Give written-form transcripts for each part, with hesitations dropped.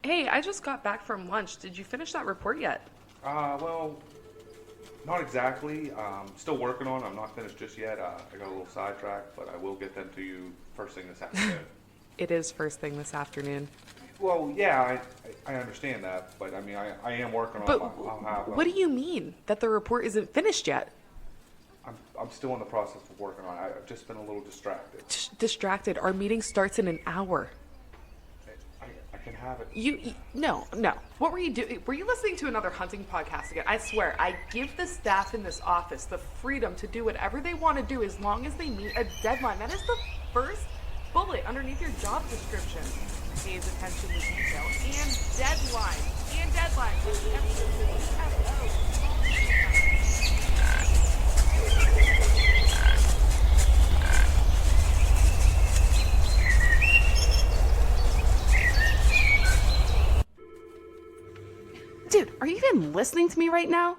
Hey, I just got back from lunch. Did you finish that report yet? Well, not exactly. Still working on it. I'm not finished just yet. I got a little sidetracked, but I will get them to you first thing this afternoon. It is first thing this afternoon. Well, yeah, I understand that, but I mean, I am working on But it. I'll have. what do you mean that the report isn't finished yet? I'm still in the process of working on it. I've just been a little distracted. Distracted. Our meeting starts in an hour. I can have it. No. What were you doing? Were you listening to another hunting podcast again? I swear, I give the staff in this office the freedom to do whatever they want to do as long as they meet a deadline. That is the first bullet underneath your job description. Pays attention to detail and deadlines. And deadlines. Dude, are you even listening to me right now?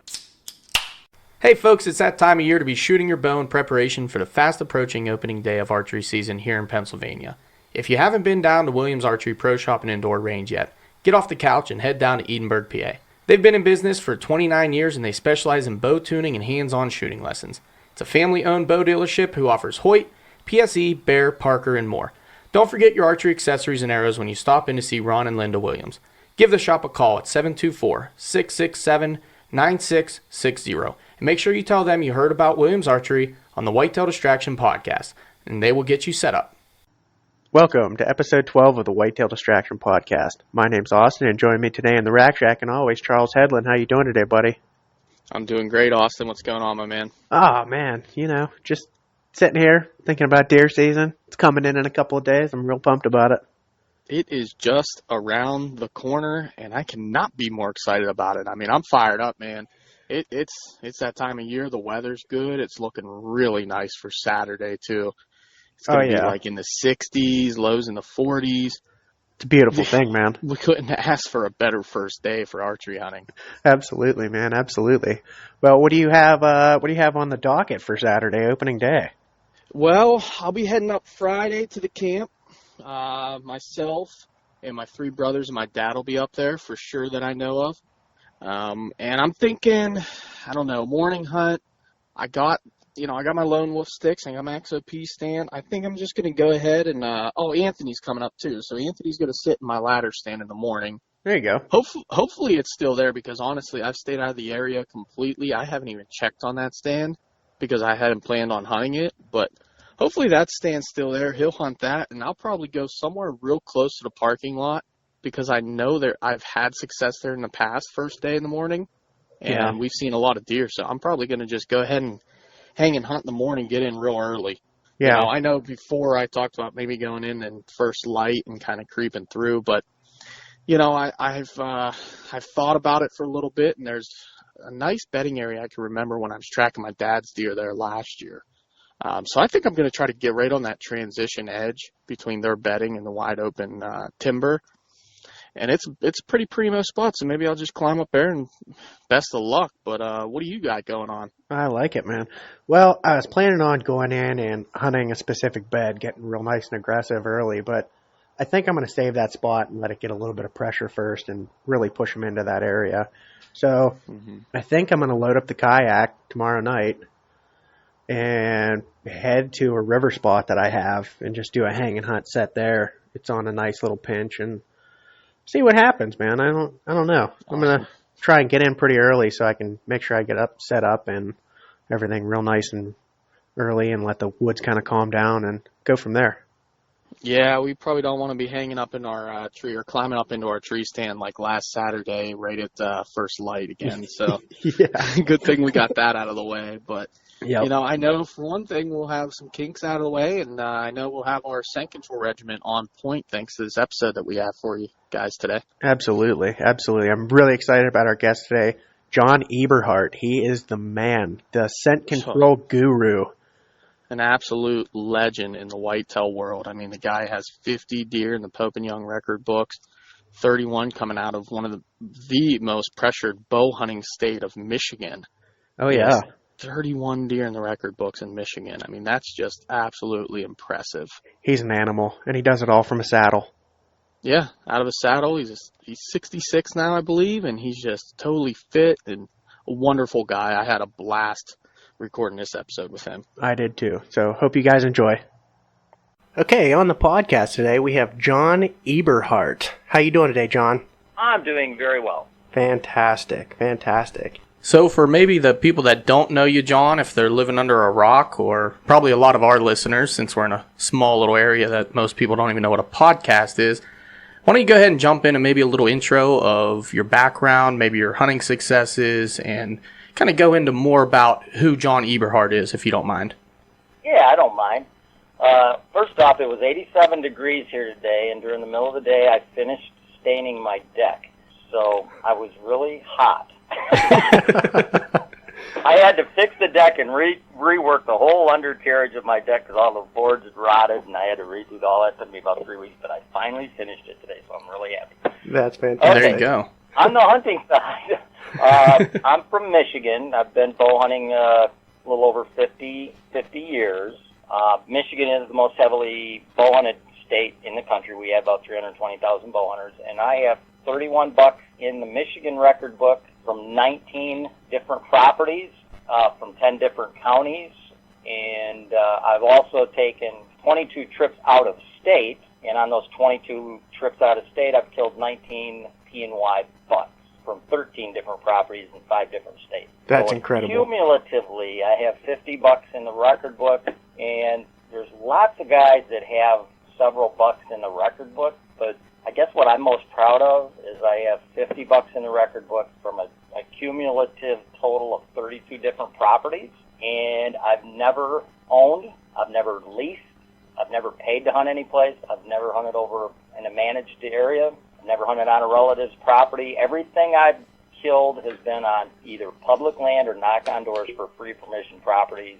Hey folks, it's that time of year to be shooting your bow in preparation for the fast approaching opening day of archery season here in Pennsylvania. If you haven't been down to Williams Archery Pro Shop and Indoor Range yet, get off the couch and head down to Edinburgh, PA. They've been in business for 29 years and they specialize in bow tuning and hands-on shooting lessons. It's a family-owned bow dealership who offers Hoyt, PSE, Bear, Parker, and more. Don't forget your archery accessories and arrows when you stop in to see Ron and Linda Williams. Give the shop a call at 724-667-9660 and make sure you tell them you heard about Williams Archery on the Whitetail Distraction Podcast, and they will get you set up. Welcome to episode 12 of the Whitetail Distraction Podcast. My name's Austin, and joining me today in the Rack Shack, and always, Charles Headland. How you doing today, buddy? I'm doing great, Austin. What's going on, my man? Oh, man, just sitting here thinking about deer season. It's coming in a couple of days. I'm real pumped about it. It is just around the corner, and I cannot be more excited about it. I mean, I'm fired up, man. It's that time of year. The weather's good. It's looking really nice for Saturday, too. It's going to be like in the 60s, lows in the 40s. It's a beautiful thing, man. We couldn't ask for a better first day for archery hunting. Absolutely, man. Absolutely. Well, what do you have on the docket for Saturday, opening day? Well, I'll be heading up Friday to the camp. Myself and my three brothers and my dad will be up there for sure that I know of. And I'm thinking, I don't know, morning hunt. I got my lone wolf sticks. I got my XOP stand. I think I'm just going to go ahead and, Anthony's coming up too. So Anthony's going to sit in my ladder stand in the morning. There you go. Hopefully it's still there because honestly, I've stayed out of the area completely. I haven't even checked on that stand because I hadn't planned on hunting it, but hopefully that stand's still there. He'll hunt that, and I'll probably go somewhere real close to the parking lot because I know I've had success there in the past first day in the morning, and we've seen a lot of deer. So I'm probably going to just go ahead and hang and hunt in the morning, get in real early. Yeah. I know before I talked about maybe going in and first light and kind of creeping through, but I've thought about it for a little bit, and there's a nice bedding area I can remember when I was tracking my dad's deer there last year. So I think I'm going to try to get right on that transition edge between their bedding and the wide open timber. And it's a pretty primo spot, so maybe I'll just climb up there and best of luck. But what do you got going on? I like it, man. Well, I was planning on going in and hunting a specific bed, getting real nice and aggressive early, but I think I'm going to save that spot and let it get a little bit of pressure first and really push them into that area. So I think I'm going to load up the kayak tomorrow night and head to a river spot that I have and just do a hang and hunt set there. It's on a nice little pinch and see what happens, man. I don't know. I'm going to try and get in pretty early so I can make sure I get set up and everything real nice and early and let the woods kind of calm down and go from there. Yeah, we probably don't want to be hanging up in our tree or climbing up into our tree stand like last Saturday right at first light again. So good thing we got that out of the way. But, I know for one thing we'll have some kinks out of the way, and I know we'll have our scent control regimen on point thanks to this episode that we have for you guys today. Absolutely. I'm really excited about our guest today, John Eberhart. He is the man, the scent control guru. An absolute legend in the whitetail world. I mean, the guy has 50 deer in the Pope and Young record books, 31 coming out of one of the most pressured bow hunting state of Michigan. Oh, yeah. 31 deer in the record books in Michigan. I mean, that's just absolutely impressive. He's an animal, and he does it all from a saddle. Yeah, out of the saddle. He's 66 now, I believe, and he's just totally fit and a wonderful guy. I had a blast recording this episode with him. I did too. So hope you guys enjoy. Okay, on the podcast today we have John Eberhart. How you doing today, John? I'm doing very well. Fantastic, fantastic. So for maybe the people that don't know you, John, if they're living under a rock, or probably a lot of our listeners, since we're in a small little area that most people don't even know what a podcast is, why don't you go ahead and jump into maybe a little intro of your background, maybe your hunting successes, and kind of go into more about who John Eberhart is, if you don't mind. Yeah, I don't mind. First off, it was 87 degrees here today, and during the middle of the day, I finished staining my deck. So I was really hot. I had to fix the deck and rework the whole undercarriage of my deck because all the boards had rotted, and I had to redo all that. It took me about 3 weeks, but I finally finished it today, so I'm really happy. That's fantastic. There you go. On the hunting side, I'm from Michigan. I've been bow hunting a little over 50 years. Michigan is the most heavily bow hunted state in the country. We have about 320,000 bow hunters, and I have 31 bucks in the Michigan record book from 19 different properties, from 10 different counties, and I've also taken 22 trips out of state, and on those 22 trips out of state, I've killed 19 P&Y bucks from 13 different properties in 5 different states. That's so incredible. Cumulatively, I have 50 bucks in the record book, and there's lots of guys that have several bucks in the record book, but I guess what I'm most proud of is I have 50 bucks in the record book from a cumulative total of 32 different properties, and I've never owned, I've never leased, I've never paid to hunt any place, I've never hunted over in a managed area, I've never hunted on a relative's property. Everything I've killed has been on either public land or knock on doors for free permission properties,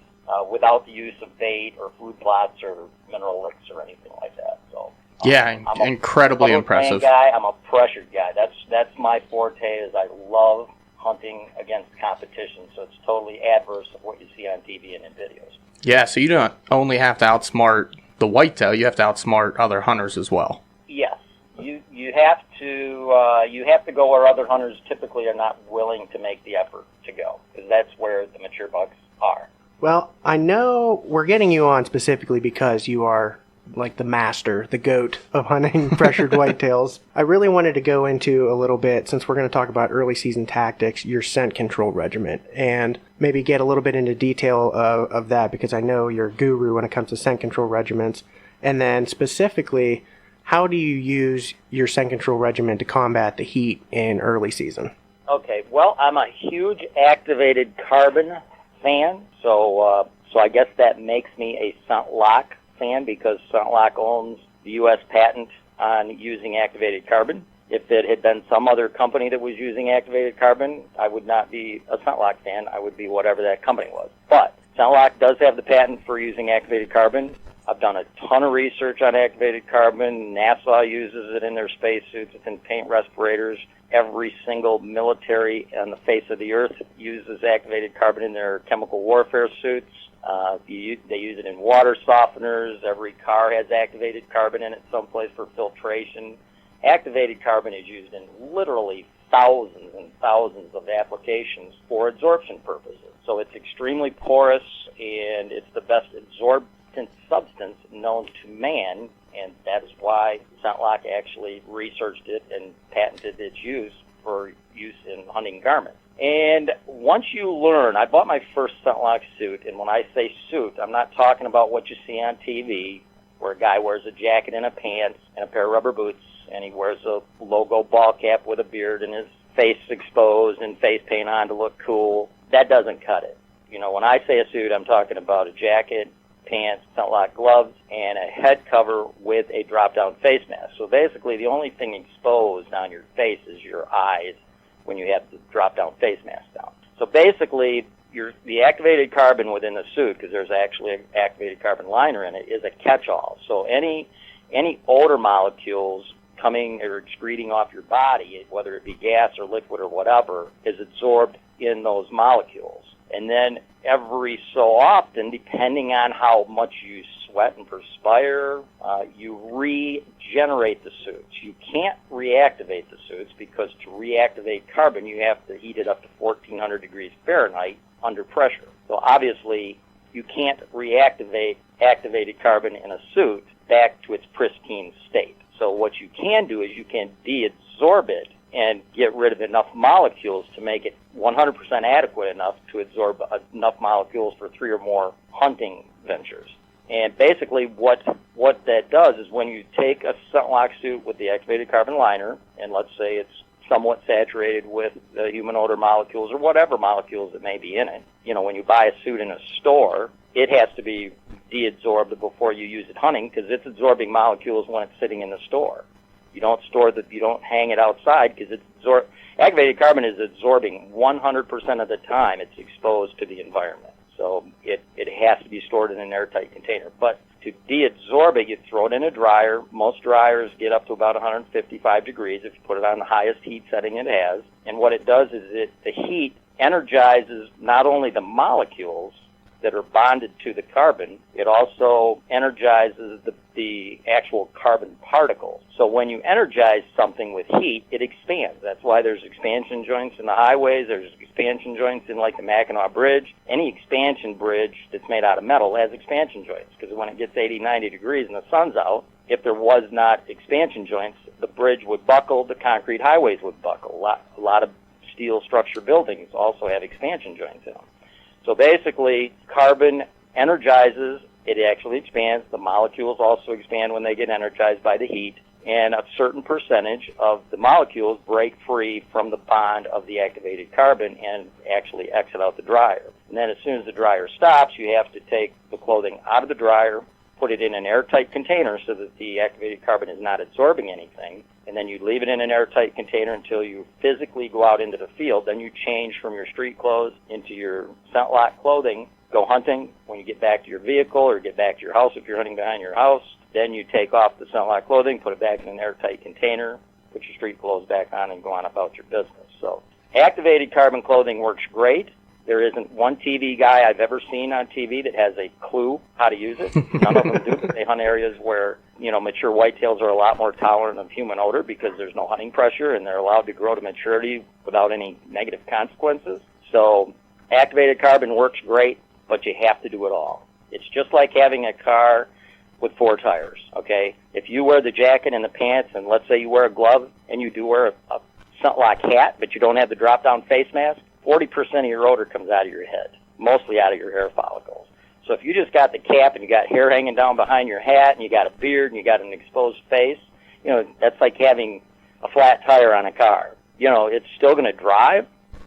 without the use of bait or food plots or mineral licks or anything like that. So Yeah, I'm incredibly impressive. Guy. I'm a pressured guy. That's my forte. Is I love hunting against competition. So it's totally adverse of what you see on TV and in videos. Yeah, so you don't only have to outsmart the whitetail; you have to outsmart other hunters as well. Yes, you have to go where other hunters typically are not willing to make the effort to go, because that's where the mature bucks are. Well, I know we're getting you on specifically because you are like the master, the goat of hunting pressured whitetails. I really wanted to go into a little bit, since we're going to talk about early season tactics, your scent control regiment, and maybe get a little bit into detail of that, because I know you're a guru when it comes to scent control regiments. And then specifically, how do you use your scent control regimen to combat the heat in early season? Okay, well, I'm a huge activated carbon fan, so I guess that makes me a ScentLock fan, because ScentLock owns the U.S. patent on using activated carbon. If it had been some other company that was using activated carbon, I would not be a ScentLock fan. I would be whatever that company was. But ScentLock does have the patent for using activated carbon. I've done a ton of research on activated carbon. NASA uses it in their spacesuits. It's in paint respirators. Every single military on the face of the earth uses activated carbon in their chemical warfare suits. They use it in water softeners. Every car has activated carbon in it someplace for filtration. Activated carbon is used in literally thousands and thousands of applications for absorption purposes. So it's extremely porous, and it's the best absorbent substance known to man, and that's why ScentLock actually researched it and patented its use for use in hunting garments. And once you learn, I bought my first ScentLock suit, and when I say suit, I'm not talking about what you see on TV, where a guy wears a jacket and a pants and a pair of rubber boots, and he wears a logo ball cap with a beard and his face exposed and face paint on to look cool. That doesn't cut it. You know, when I say a suit, I'm talking about a jacket, pants, ScentLock gloves, and a head cover with a drop-down face mask. So basically, the only thing exposed on your face is your eyes when you have the drop-down face mask down. So basically, the activated carbon within the suit, because there's actually an activated carbon liner in it, is a catch-all. So any odor molecules coming or excreting off your body, whether it be gas or liquid or whatever, is absorbed in those molecules. And then every so often, depending on how much you sweat and perspire. You regenerate the suits. You can't reactivate the suits because to reactivate carbon, you have to heat it up to 1400 degrees Fahrenheit under pressure. So obviously, you can't reactivate activated carbon in a suit back to its pristine state. So what you can do is you can deabsorb it and get rid of enough molecules to make it 100% adequate enough to absorb enough molecules for 3 or more hunting ventures. And basically what that does is when you take a scent-lock suit with the activated carbon liner, and let's say it's somewhat saturated with the human odor molecules or whatever molecules that may be in it. You know, when you buy a suit in a store, it has to be deabsorbed before you use it hunting because it's absorbing molecules when it's sitting in the store. You don't you don't hang it outside because activated carbon is absorbing 100% of the time it's exposed to the environment. So it has to be stored in an airtight container. But to deabsorb it, you throw it in a dryer. Most dryers get up to about 155 degrees if you put it on the highest heat setting it has. And what it does is the heat energizes not only the molecules that are bonded to the carbon, it also energizes the actual carbon particles. So when you energize something with heat, it expands. That's why there's expansion joints in the highways. There's expansion joints in like the Mackinac Bridge. Any expansion bridge that's made out of metal has expansion joints because when it gets 80, 90 degrees and the sun's out, if there was not expansion joints, the bridge would buckle, the concrete highways would buckle. A lot of steel structure buildings also have expansion joints in them. So basically, carbon energizes, it actually expands. The molecules also expand when they get energized by the heat, and a certain percentage of the molecules break free from the bond of the activated carbon and actually exit out the dryer. And then as soon as the dryer stops, you have to take the clothing out of the dryer, put it in an airtight container so that the activated carbon is not absorbing anything, and then you leave it in an airtight container until you physically go out into the field. Then you change from your street clothes into your scent-lock clothing, go hunting. When you get back to your vehicle or get back to your house if you're hunting behind your house, then you take off the scent-lock clothing, put it back in an airtight container, put your street clothes back on, and go on about your business. So activated carbon clothing works great. There isn't one TV guy I've ever seen on TV that has a clue how to use it. None of them do. They hunt areas where, you know, mature whitetails are a lot more tolerant of human odor because there's no hunting pressure and they're allowed to grow to maturity without any negative consequences. So activated carbon works great, but you have to do it all. It's just like having a car with 4 tires, okay? If you wear the jacket and the pants, and let's say you wear a glove and you do wear a scent-lock hat, but you don't have the drop-down face mask, 40% of your odor comes out of your head, mostly out of your hair follicles. So if you just got the cap and you got hair hanging down behind your hat and you got a beard and you got an exposed face, you know, that's like having a flat tire on a car. You know, it's still going to drive,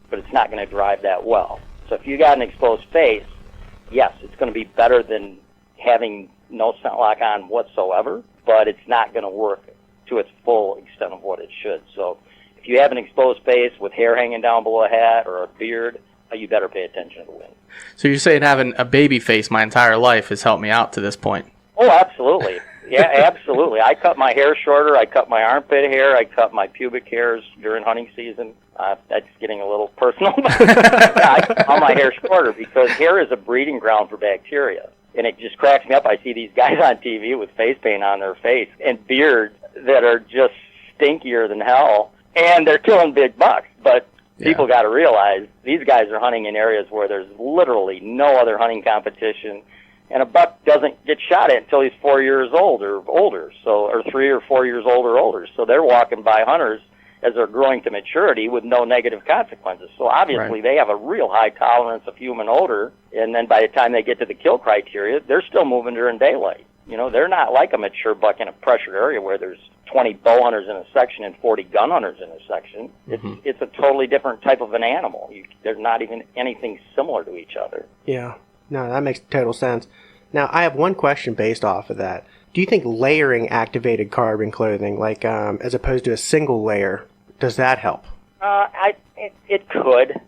but it's not going to drive that well. So if you got an exposed face, yes, it's going to be better than having no scent-lock on whatsoever, but it's not going to work to its full extent of what it should. So if you have an exposed face with hair hanging down below a hat or a beard, you better pay attention to the wind. So you're saying having a baby face my entire life has helped me out to this point? Oh, absolutely. Yeah, absolutely. I cut my hair shorter. I cut my armpit hair. I cut my pubic hairs during hunting season. That's getting a little personal. Yeah, I cut all my hair shorter because hair is a breeding ground for bacteria. And it just cracks me up. I see these guys on TV with face paint on their face and beards that are just stinkier than hell. And they're killing big bucks. But people got to realize these guys are hunting in areas where there's literally no other hunting competition. And a buck doesn't get shot at until he's 4 years old or older, or 3 or 4 years old or older. So they're walking by hunters as they're growing to maturity with no negative consequences. So obviously they have a real high tolerance of human odor, and then by the time they get to the kill criteria, they're still moving during daylight. You know, they're not like a mature buck in a pressured area where there's 20 bow hunters in a section and 40 gun hunters in a section. It's a totally different type of an animal. There's not even anything similar to each other. Yeah. No, that makes total sense. Now, I have one question based off of that. Do you think layering activated carbon clothing, like as opposed to a single layer, does that help? It could.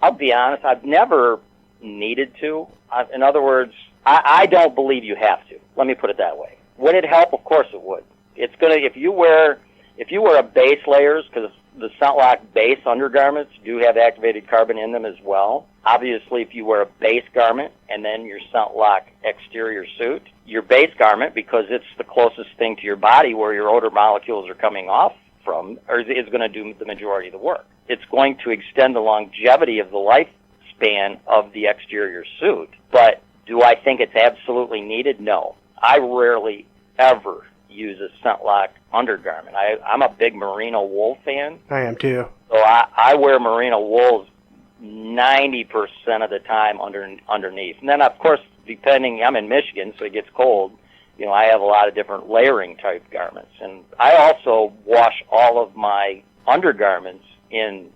I'll be honest, I've never needed to. In other words, I don't believe you have to. Let me put it that way. Would it help? Of course it would. It's gonna if you wear If you wear a base layers, because the ScentLock base undergarments do have activated carbon in them as well. Obviously, if you wear a base garment and then your ScentLock exterior suit, your base garment, because it's the closest thing to your body where your odor molecules are coming off from, is going to do the majority of the work. It's going to extend the longevity of the lifespan of the exterior suit. But do I think it's absolutely needed? No. I rarely ever use a ScentLock undergarment. I'm a big merino wool fan. I am too. So I wear merino wools 90% of the time underneath. And then, of course, depending, I'm in Michigan, so it gets cold. I have a lot of different layering type garments. And I also wash all of my undergarments in,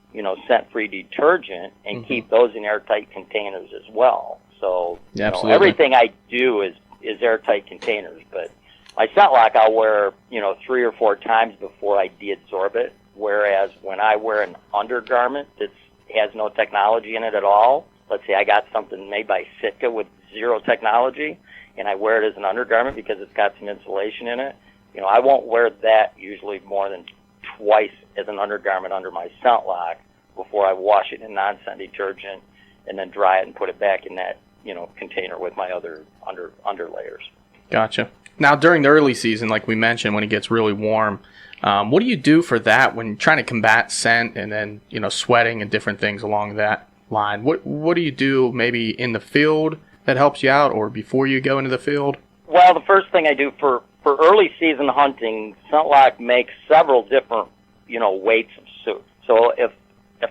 scent-free detergent and keep those in airtight containers as well. So Absolutely. Everything I do is airtight containers. But my ScentLock I'll wear, 3 or 4 times before I deabsorb it. Whereas when I wear an undergarment that has no technology in it at all, let's say I got something made by Sitka with 0 technology, and I wear it as an undergarment because it's got some insulation in it, I won't wear that usually more than twice as an undergarment under my ScentLock before I wash it in non-scent detergent and then dry it and put it back in that, container with my other under layers. Gotcha. Now, during the early season, like we mentioned, when it gets really warm, what do you do for that when trying to combat scent and then, sweating and different things along that line? What do you do maybe in the field that helps you out or before you go into the field? Well, the first thing I do for early season hunting, ScentLock makes several different, weights of suit. So if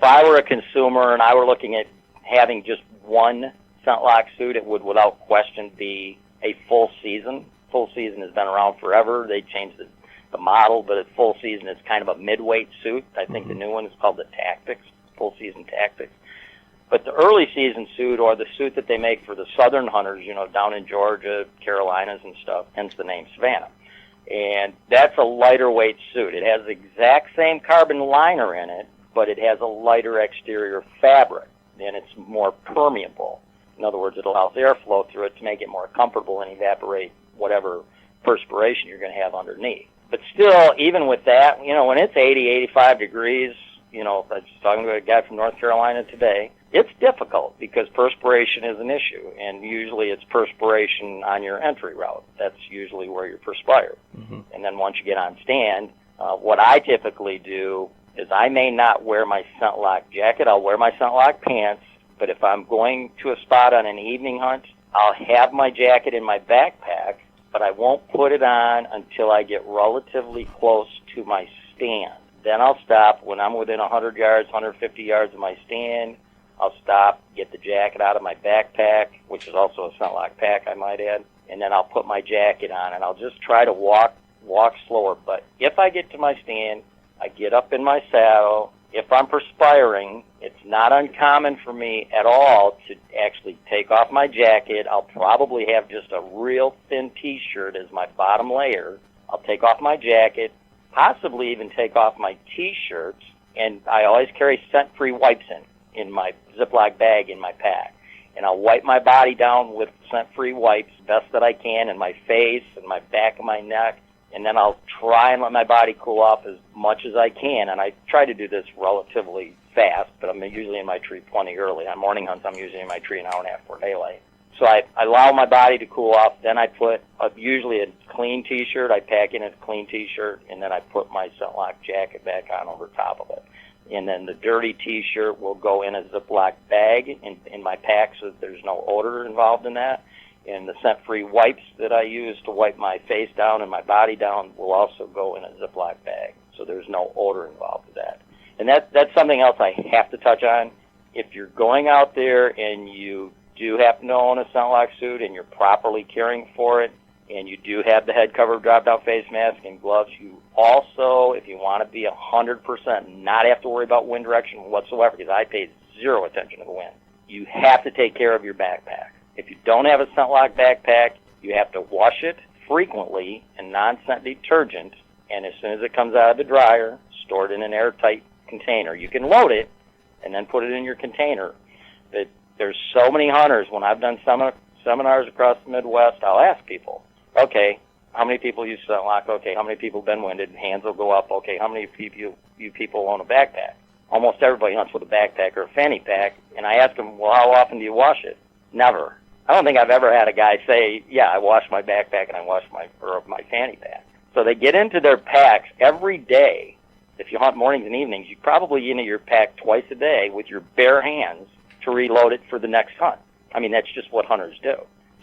I were a consumer and I were looking at having just one ScentLock suit, it would without question be a full season. Full season has been around forever. They changed the model, but at full season it's kind of a mid-weight suit. I think the new one is called the Tactics, full season Tactics. But the early season suit, or the suit that they make for the southern hunters, down in Georgia, Carolinas and stuff, hence the name Savannah. And that's a lighter weight suit. It has the exact same carbon liner in it, but it has a lighter exterior fabric, and it's more permeable. In other words, it allows airflow through it to make it more comfortable and evaporate whatever perspiration you're going to have underneath. But still, even with that, when it's 80, 85 degrees, I was talking to a guy from North Carolina today, it's difficult because perspiration is an issue, and usually it's perspiration on your entry route. That's usually where you perspire. And then once you get on stand, what I typically do is I may not wear my ScentLock jacket. I'll wear my ScentLock pants, but if I'm going to a spot on an evening hunt, I'll have my jacket in my backpack, but I won't put it on until I get relatively close to my stand. Then I'll stop. When I'm within 100 yards, 150 yards of my stand, I'll stop, get the jacket out of my backpack, which is also a ScentLock pack, I might add, and then I'll put my jacket on, and I'll just try to walk slower. But if I get to my stand, I get up in my saddle. If I'm perspiring, it's not uncommon for me at all to actually take off my jacket. I'll probably have just a real thin T-shirt as my bottom layer. I'll take off my jacket, possibly even take off my T-shirts, and I always carry scent-free wipes in my Ziploc bag in my pack. And I'll wipe my body down with scent-free wipes best that I can, and my face and my back of my neck, and then I'll try and let my body cool off as much as I can. And I try to do this relatively fast, but I'm usually in my tree plenty early. On morning hunts, I'm usually in my tree an hour and a half before daylight. So I allow my body to cool off. Then I put usually a clean T-shirt. I pack in a clean T-shirt, and then I put my ScentLock jacket back on over top of it. And then the dirty T-shirt will go in a Ziploc bag in my pack so that there's no odor involved in that. And the scent-free wipes that I use to wipe my face down and my body down will also go in a Ziploc bag. So there's no odor involved with that. And that's something else I have to touch on. If you're going out there and you do happen to own a ScentLock suit and you're properly caring for it, and you do have the head cover, drop-down face mask, and gloves, you also, if you want to be 100%, not have to worry about wind direction whatsoever, because I pay zero attention to the wind, you have to take care of your backpack. If you don't have a ScentLock backpack, you have to wash it frequently in non-scent detergent, and as soon as it comes out of the dryer, store it in an airtight container. You can load it and then put it in your container. But there's so many hunters, when I've done seminars across the Midwest, I'll ask people, okay, How many people use scent lock? Okay. How many people been winded? Hands will go up. Okay. How many you people own a backpack? Almost everybody hunts with a backpack or a fanny pack. And I ask them, well, how often do you wash it? Never. I don't think I've ever had a guy say, yeah, I wash my backpack and I wash my fanny pack. So they get into their packs every day. If you hunt mornings and evenings, you probably get into your pack twice a day with your bare hands to reload it for the next hunt. I mean, that's just what hunters do.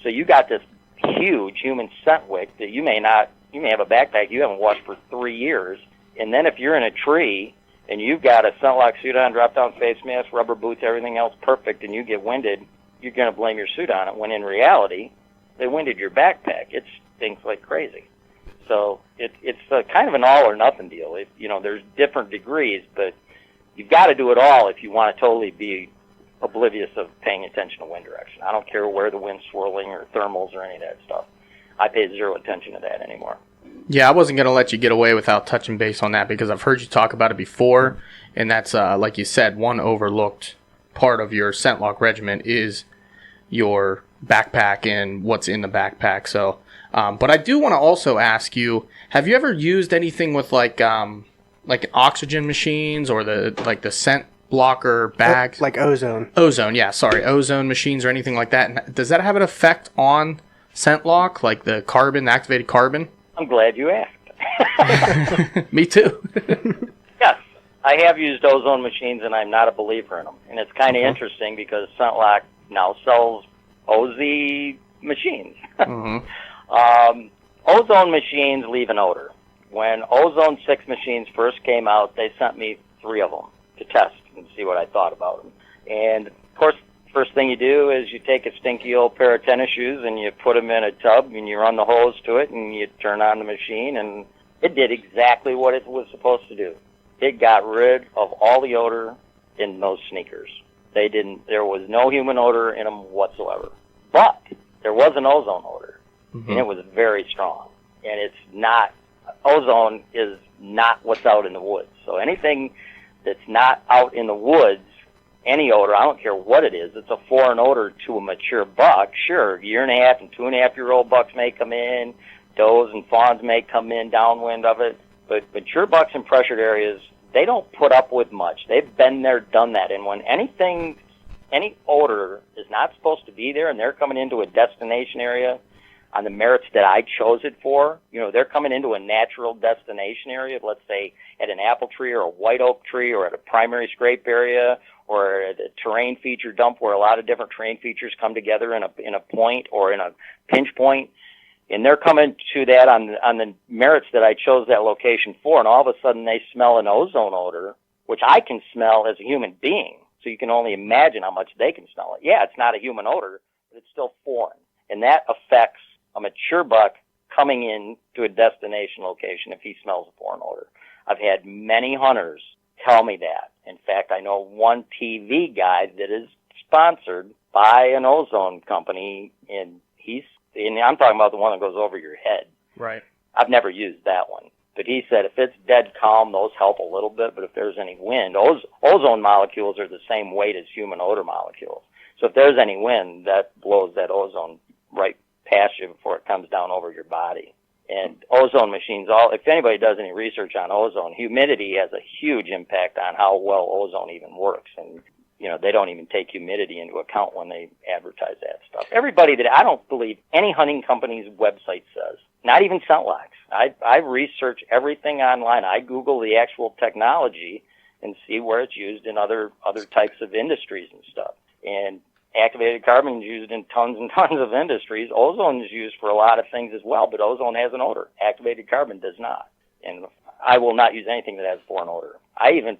So you got this huge human scent wick that you may have a backpack you haven't washed for 3 years. And then if you're in a tree and you've got a scent lock suit on, drop down face mask, rubber boots, everything else perfect, and you get winded, you're going to blame your suit on it, when in reality, they winded your backpack. It stinks like crazy. So it's a kind of an all or nothing deal. There's different degrees, but you've got to do it all if you want to totally be oblivious of paying attention to wind direction. I don't care where the wind's swirling or thermals or any of that stuff. I pay zero attention to that anymore. Yeah, I wasn't going to let you get away without touching base on that because I've heard you talk about it before, and that's, like you said, one overlooked part of your scent lock regimen is your backpack and what's in the backpack. So, but I do want to also ask you, have you ever used anything with like oxygen machines or the scent blocker bags? Like Ozone. Ozone, yeah, sorry. Ozone machines or anything like that. And does that have an effect on scent lock, like the activated carbon? I'm glad you asked. Me too. Yes, I have used Ozone machines, and I'm not a believer in them. And it's kind of interesting because Scent Lock now sells OZ machines. Ozone machines leave an odor. When Ozone 6 machines first came out, they sent me 3 of them to test and see what I thought about them. And, of course, first thing you do is you take a stinky old pair of tennis shoes and you put them in a tub and you run the hose to it and you turn on the machine, and it did exactly what it was supposed to do. It got rid of all the odor in those sneakers. There was no human odor in them whatsoever. But there was an ozone odor, and it was very strong. And ozone is not what's out in the woods. So anything that's not out in the woods, any odor, I don't care what it is, it's a foreign odor to a mature buck. Sure, 1.5 and 2.5-year-old bucks may come in, does and fawns may come in downwind of it, but mature bucks in pressured areas, they don't put up with much. They've been there, done that, and when any odor is not supposed to be there and they're coming into a destination area on the merits that I chose it for, they're coming into a natural destination area, let's say at an apple tree or a white oak tree or at a primary scrape area or at a terrain feature dump where a lot of different terrain features come together in a point or in a pinch point, and they're coming to that on the merits that I chose that location for, and all of a sudden they smell an ozone odor, which I can smell as a human being, so you can only imagine how much they can smell it. Yeah, it's not a human odor, but it's still foreign, and that affects a mature buck coming in to a destination location if he smells a foreign odor. I've had many hunters tell me that. In fact, I know one TV guy that is sponsored by an ozone company, and I'm talking about the one that goes over your head. Right. I've never used that one. But he said if it's dead calm, those help a little bit, but if there's any wind, ozone molecules are the same weight as human odor molecules. So if there's any wind, that blows that ozone right past you before it comes down over your body. And ozone machines, if anybody does any research on ozone, humidity has a huge impact on how well ozone even works. And, they don't even take humidity into account when they advertise that stuff. I don't believe any hunting company's website says, not even scent locks. I research everything online. I Google the actual technology and see where it's used in other types of industries and stuff. And activated carbon is used in tons and tons of industries. Ozone is used for a lot of things as well, but ozone has an odor. Activated carbon does not. And I will not use anything that has foreign odor. I even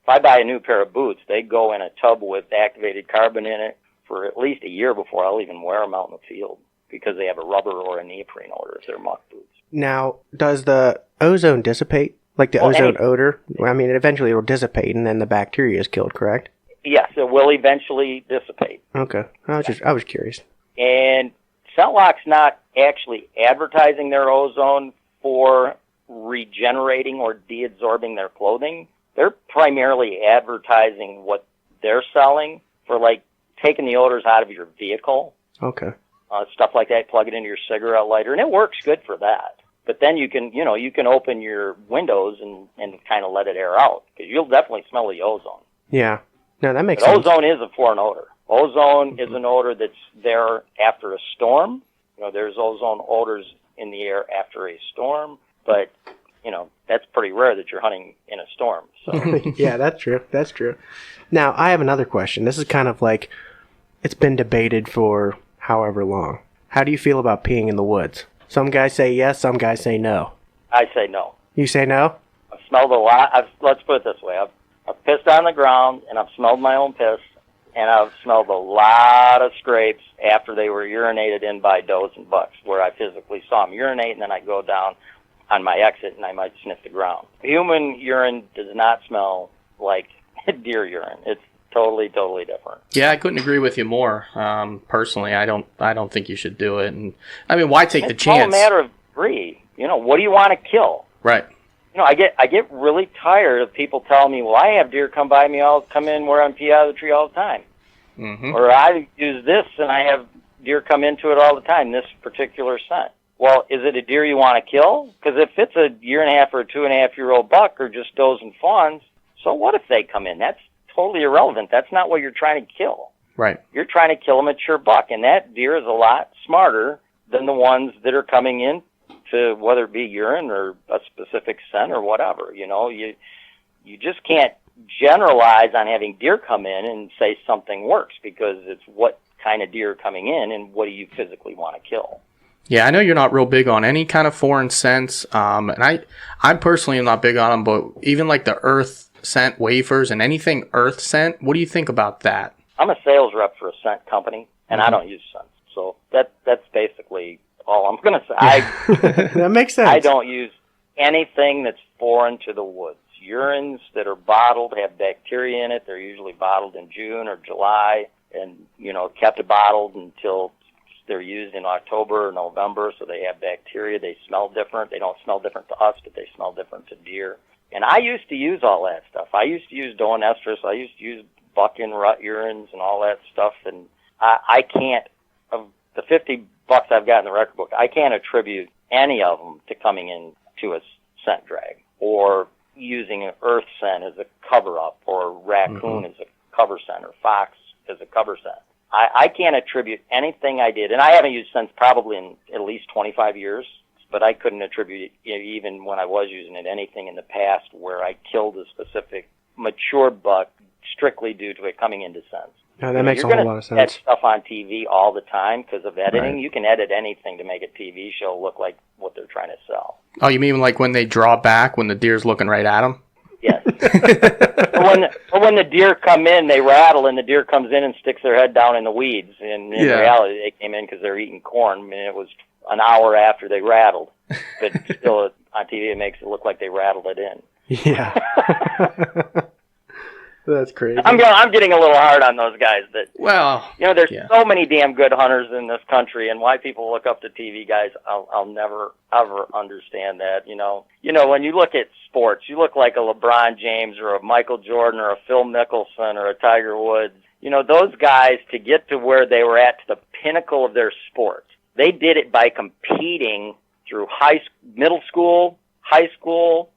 if I buy a new pair of boots, they go in a tub with activated carbon in it for at least a year before I'll even wear them out in the field because they have a rubber or a neoprene odor if they're muck boots. Now, does the ozone dissipate? Like the ozone odor? I mean, eventually it will dissipate and then the bacteria is killed, correct? Yes, it will eventually dissipate. Okay. I was curious. And Scent Lock's not actually advertising their ozone for regenerating or deabsorbing their clothing. They're primarily advertising what they're selling for, like, taking the odors out of your vehicle. Okay. stuff like that. Plug it into your cigarette lighter, and it works good for that. But then you can open your windows and kind of let it air out, because you'll definitely smell the ozone. Yeah. No, that makes But sense. ozone is a foreign odor. Ozone is an odor that's there after a storm. There's ozone odors in the air after a storm, but that's pretty rare that you're hunting in a storm. So Yeah, that's true. That's true. Now, I have another question. This is kind of like, it's been debated for however long. How do you feel about peeing in the woods? Some guys say yes, some guys say no. I say no. You say no? I've smelled a lot. Let's put it this way. I've pissed on the ground, and I've smelled my own piss, and I've smelled a lot of scrapes after they were urinated in by does and bucks, where I physically saw them urinate, and then I go down on my exit, and I might sniff the ground. Human urine does not smell like deer urine. It's totally different. Yeah, I couldn't agree with you more. Personally, I don't think you should do it. And I mean, why take the chance? It's all a matter of degree. What do you want to kill? Right. I get really tired of people telling me, well, I have deer come in where I'm pee out of the tree all the time. Mm-hmm. Or I use this and I have deer come into it all the time, this particular scent. Well, is it a deer you want to kill? Because if it's a 1.5 or 2.5-year-old buck, or just does and fawns, so what if they come in? That's totally irrelevant. That's not what you're trying to kill. Right. You're trying to kill a mature buck, and that deer is a lot smarter than the ones that are coming in to, whether it be urine or a specific scent or whatever. You just can't generalize on having deer come in and say something works, because it's what kind of deer are coming in and what do you physically want to kill. Yeah, I know you're not real big on any kind of foreign scents, and I personally am not big on them, but even like the earth scent wafers and anything earth scent, what do you think about that? I'm a sales rep for a scent company, and I don't use scents, so that's basically all I'm going to say. That makes sense. I don't use anything that's foreign to the woods. Urines that are bottled have bacteria in it. They're usually bottled in June or July, and kept bottled until they're used in October or November, so they have bacteria. They smell different. They don't smell different to us, but they smell different to deer. And I used to use all that stuff. I used to use Doan estrus. I used to use buck and rut urines and all that stuff. And I can't, of the 50 bucks I've got in the record book, I can't attribute any of them to coming in to a scent drag, or using an earth scent as a cover-up, or raccoon as a cover scent, or fox as a cover scent. I can't attribute anything I did, and I haven't used scents probably in at least 25 years, but I couldn't attribute, even when I was using it, anything in the past where I killed a specific mature buck strictly due to it coming into scents. No, that makes a whole lot of sense. You're going to edit stuff on TV all the time because of editing. Right. You can edit anything to make a TV show look like what they're trying to sell. Oh, you mean like when they draw back when the deer's looking right at them? Yes. or when the deer come in, they rattle, and the deer comes in and sticks their head down in the weeds. And in reality, they came in because they're eating corn, and it was an hour after they rattled. But still, on TV, it makes it look like they rattled it in. Yeah. That's crazy. I'm getting a little hard on those guys. There's so many damn good hunters in this country, and why people look up to TV guys, I'll never ever understand that. When you look at sports, you look like a LeBron James or a Michael Jordan or a Phil Mickelson or a Tiger Woods. Those guys, to get to where they were at, to the pinnacle of their sport, they did it by competing through middle school, high school,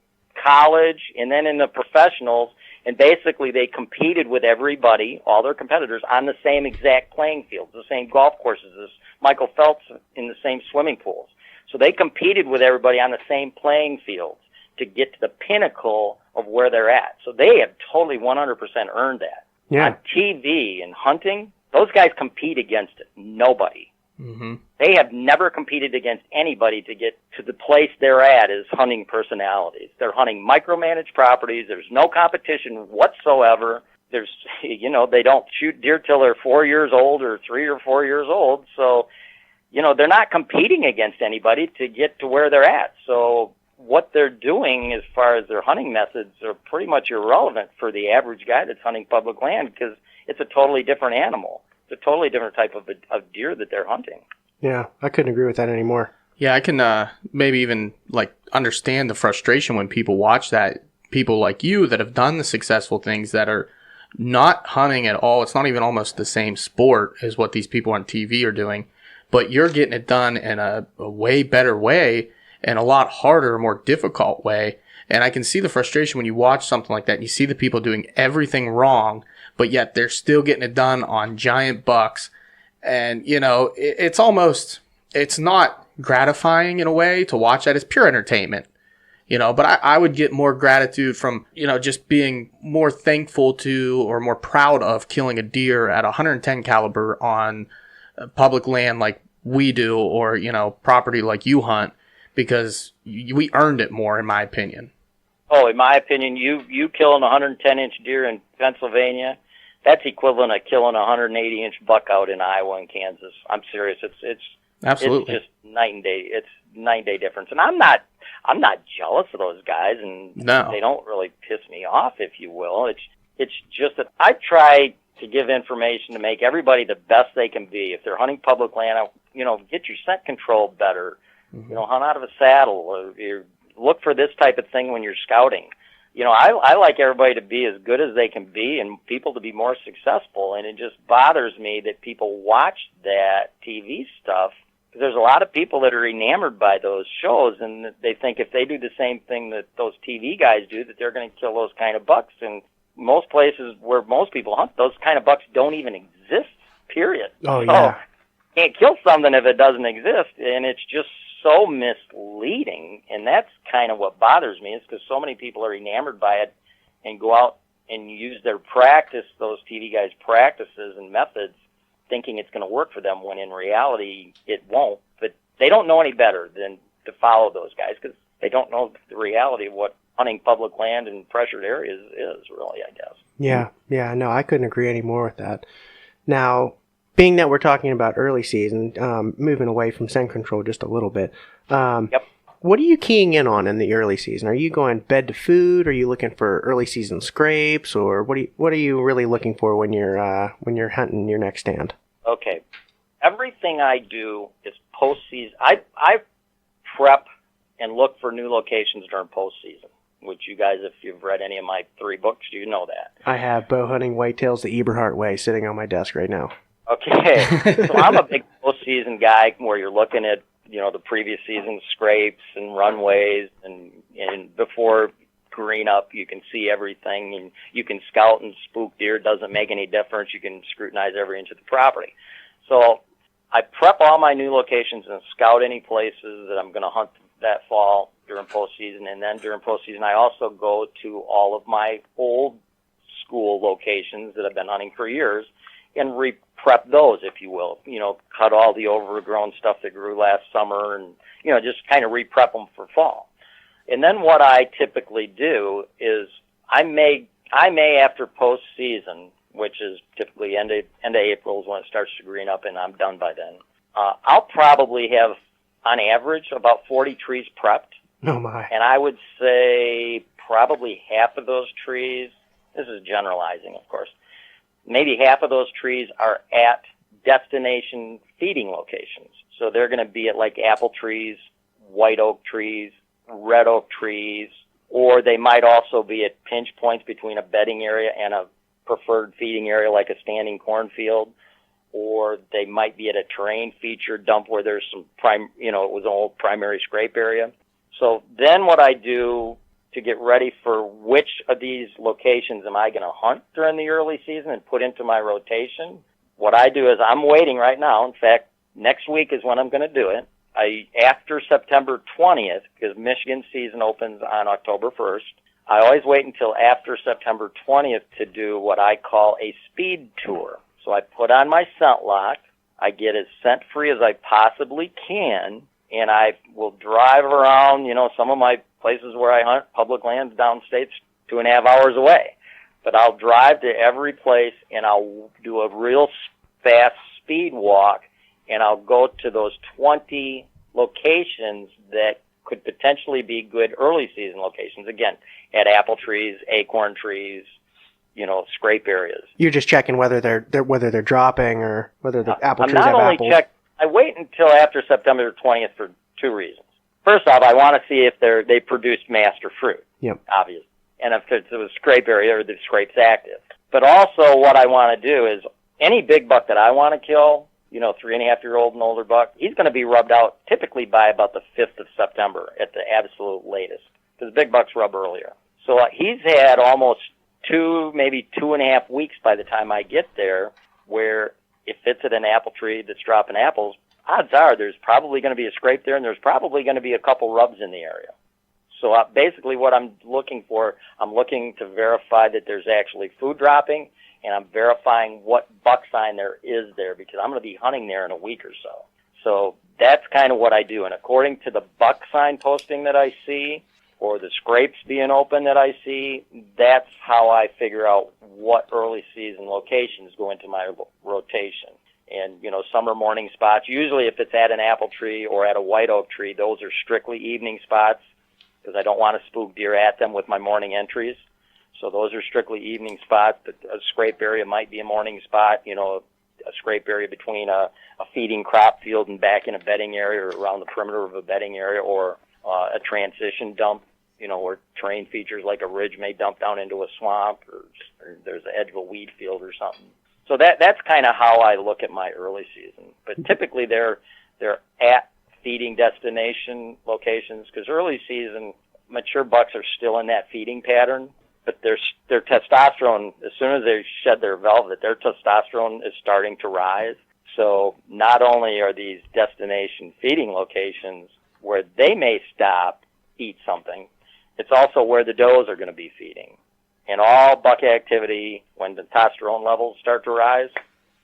college, and then in the professionals. And basically, they competed with everybody, all their competitors, on the same exact playing fields, the same golf courses as Michael Phelps in the same swimming pools. So they competed with everybody on the same playing fields to get to the pinnacle of where they're at. So they have totally 100% earned that. Yeah. On TV and hunting, those guys compete against nobody. Mm-hmm. They have never competed against anybody to get to the place they're at as hunting personalities. They're hunting micromanaged properties. There's no competition whatsoever. They don't shoot deer till they're 4 years old or 3 or 4 years old. So, they're not competing against anybody to get to where they're at. So what they're doing as far as their hunting methods are pretty much irrelevant for the average guy that's hunting public land, because it's a totally different animal. It's a totally different type of deer that they're hunting. Yeah, I couldn't agree with that anymore. Yeah, I can maybe even understand the frustration when people watch that. People like you that have done the successful things that are not hunting at all. It's not even almost the same sport as what these people on TV are doing. but you're getting it done in a way better way and a lot harder, more difficult way. And I can see the frustration when you watch something like that and you see the people doing everything wrong, but yet they're still getting it done on giant bucks. And, you know, it's not gratifying in a way to watch that. It's pure entertainment, you know, but I would get more gratitude from, you know, just being more thankful to or more proud of killing a deer at 110 caliber on public land like we do, or, you know, property like you hunt, because we earned it more, in my opinion. Oh, in my opinion, you killing a 110-inch deer in Pennsylvania, that's equivalent of killing a 180-inch buck out in Iowa and Kansas. I'm serious. It's Absolutely. It's just night and day. It's night and day difference. And I'm not jealous of those guys, and No. they don't really piss me off, if you will. It's just that I try to give information to make everybody the best they can be. If they're hunting public land, you know, get your scent control better. Mm-hmm. You know, hunt out of a saddle, or you look for this type of thing when you're scouting. You know, I like everybody to be as good as they can be and people to be more successful, and it just bothers me that people watch that TV stuff. There's a lot of people that are enamored by those shows, and they think if they do the same thing that those TV guys do, that they're going to kill those kind of bucks. And most places where most people hunt, those kind of bucks don't even exist, period. Oh, So, yeah. you can't kill something if it doesn't exist, and it's just so misleading, and that's kind of what bothers me, is because so many people are enamored by it and go out and use their practice, those TV guys' practices and methods, thinking it's going to work for them, when in reality it won't. But they don't know any better than to follow those guys, because they don't know the reality of what hunting public land in pressured areas is, really, I guess. Yeah, no, I couldn't agree any more with that. Now, being that we're talking about early season, moving away from scent control just a little bit, Yep. what are you keying in on in the early season? Are you going bed to food? Are you looking for early season scrapes, or what are you really looking for when you're hunting your next stand? Okay. Everything I do is postseason. I prep and look for new locations during postseason, which you guys, if you've read any of my 3 books, you know that. I have Bow Hunting Whitetails the Eberhart way sitting on my desk right now. Okay. So I'm a big postseason guy, where you're looking at, you know, the previous season's scrapes and runways, and before green up, you can see everything, and you can scout and spook deer. It doesn't make any difference. You can scrutinize every inch of the property. So I prep all my new locations and scout any places that I'm going to hunt that fall during postseason. And then during postseason, I also go to all of my old school locations that I've been hunting for years and re-prep those, if you will. You know, cut all the overgrown stuff that grew last summer, and, you know, just kind of re-prep them for fall. And then what I typically do is I may after postseason, which is typically end of April is when it starts to green up, and I'm done by then. I'll probably have, on average, about 40 trees prepped. Oh my! And I would say probably half of those trees, this is generalizing, of course, maybe half of those trees are at destination feeding locations. So they're going to be at like apple trees, white oak trees, red oak trees, or they might also be at pinch points between a bedding area and a preferred feeding area like a standing cornfield, or they might be at a terrain feature dump where there's some it was an old primary scrape area. So then what I do to get ready for which of these locations am I going to hunt during the early season and put into my rotation, what I do is I'm waiting right now. In fact, next week is when I'm going to do it. After September 20th, because Michigan season opens on October 1st, I always wait until after September 20th to do what I call a speed tour. So I put on my scent lock, I get as scent free as I possibly can, and I will drive around, you know, some of my places where I hunt, public lands downstate, 2.5 hours away. But I'll drive to every place, and I'll do a real fast speed walk, and I'll go to those 20 locations that could potentially be good early season locations. Again, at apple trees, acorn trees, you know, scrape areas. You're just checking whether they're dropping or whether the apple trees have apples. I wait until after September 20th for 2 reasons. First off, I want to see if they produced master fruit. Yep. Obviously. And if it's a scrape area or the scrape's active. But also what I want to do is any big buck that I want to kill, 3.5-year-old and older buck, he's going to be rubbed out typically by about the 5th of September at the absolute latest, because big bucks rub earlier. So he's had almost 2, maybe 2.5 weeks by the time I get there, where if it's at an apple tree that's dropping apples, odds are there's probably going to be a scrape there, and there's probably going to be a couple rubs in the area. So basically what I'm looking for, I'm looking to verify that there's actually food dropping, and I'm verifying what buck sign there is there, because I'm going to be hunting there in a week or so. So that's kind of what I do. And according to the buck sign posting that I see, or the scrapes being open that I see, that's how I figure out what early season locations go into my rotation. And, summer morning spots, usually if it's at an apple tree or at a white oak tree, those are strictly evening spots, because I don't want to spook deer at them with my morning entries. So those are strictly evening spots. But a scrape area might be a morning spot, a scrape area between a feeding crop field and back in a bedding area, or around the perimeter of a bedding area, or a transition dump, where terrain features like a ridge may dump down into a swamp, or there's the edge of a weed field or something. So that's kind of how I look at my early season. But typically they're at feeding destination locations, because early season mature bucks are still in that feeding pattern, but their testosterone, as soon as they shed their velvet, their testosterone is starting to rise. So not only are these destination feeding locations where they may stop, eat something, it's also where the does are going to be feeding. And all buck activity, when the testosterone levels start to rise,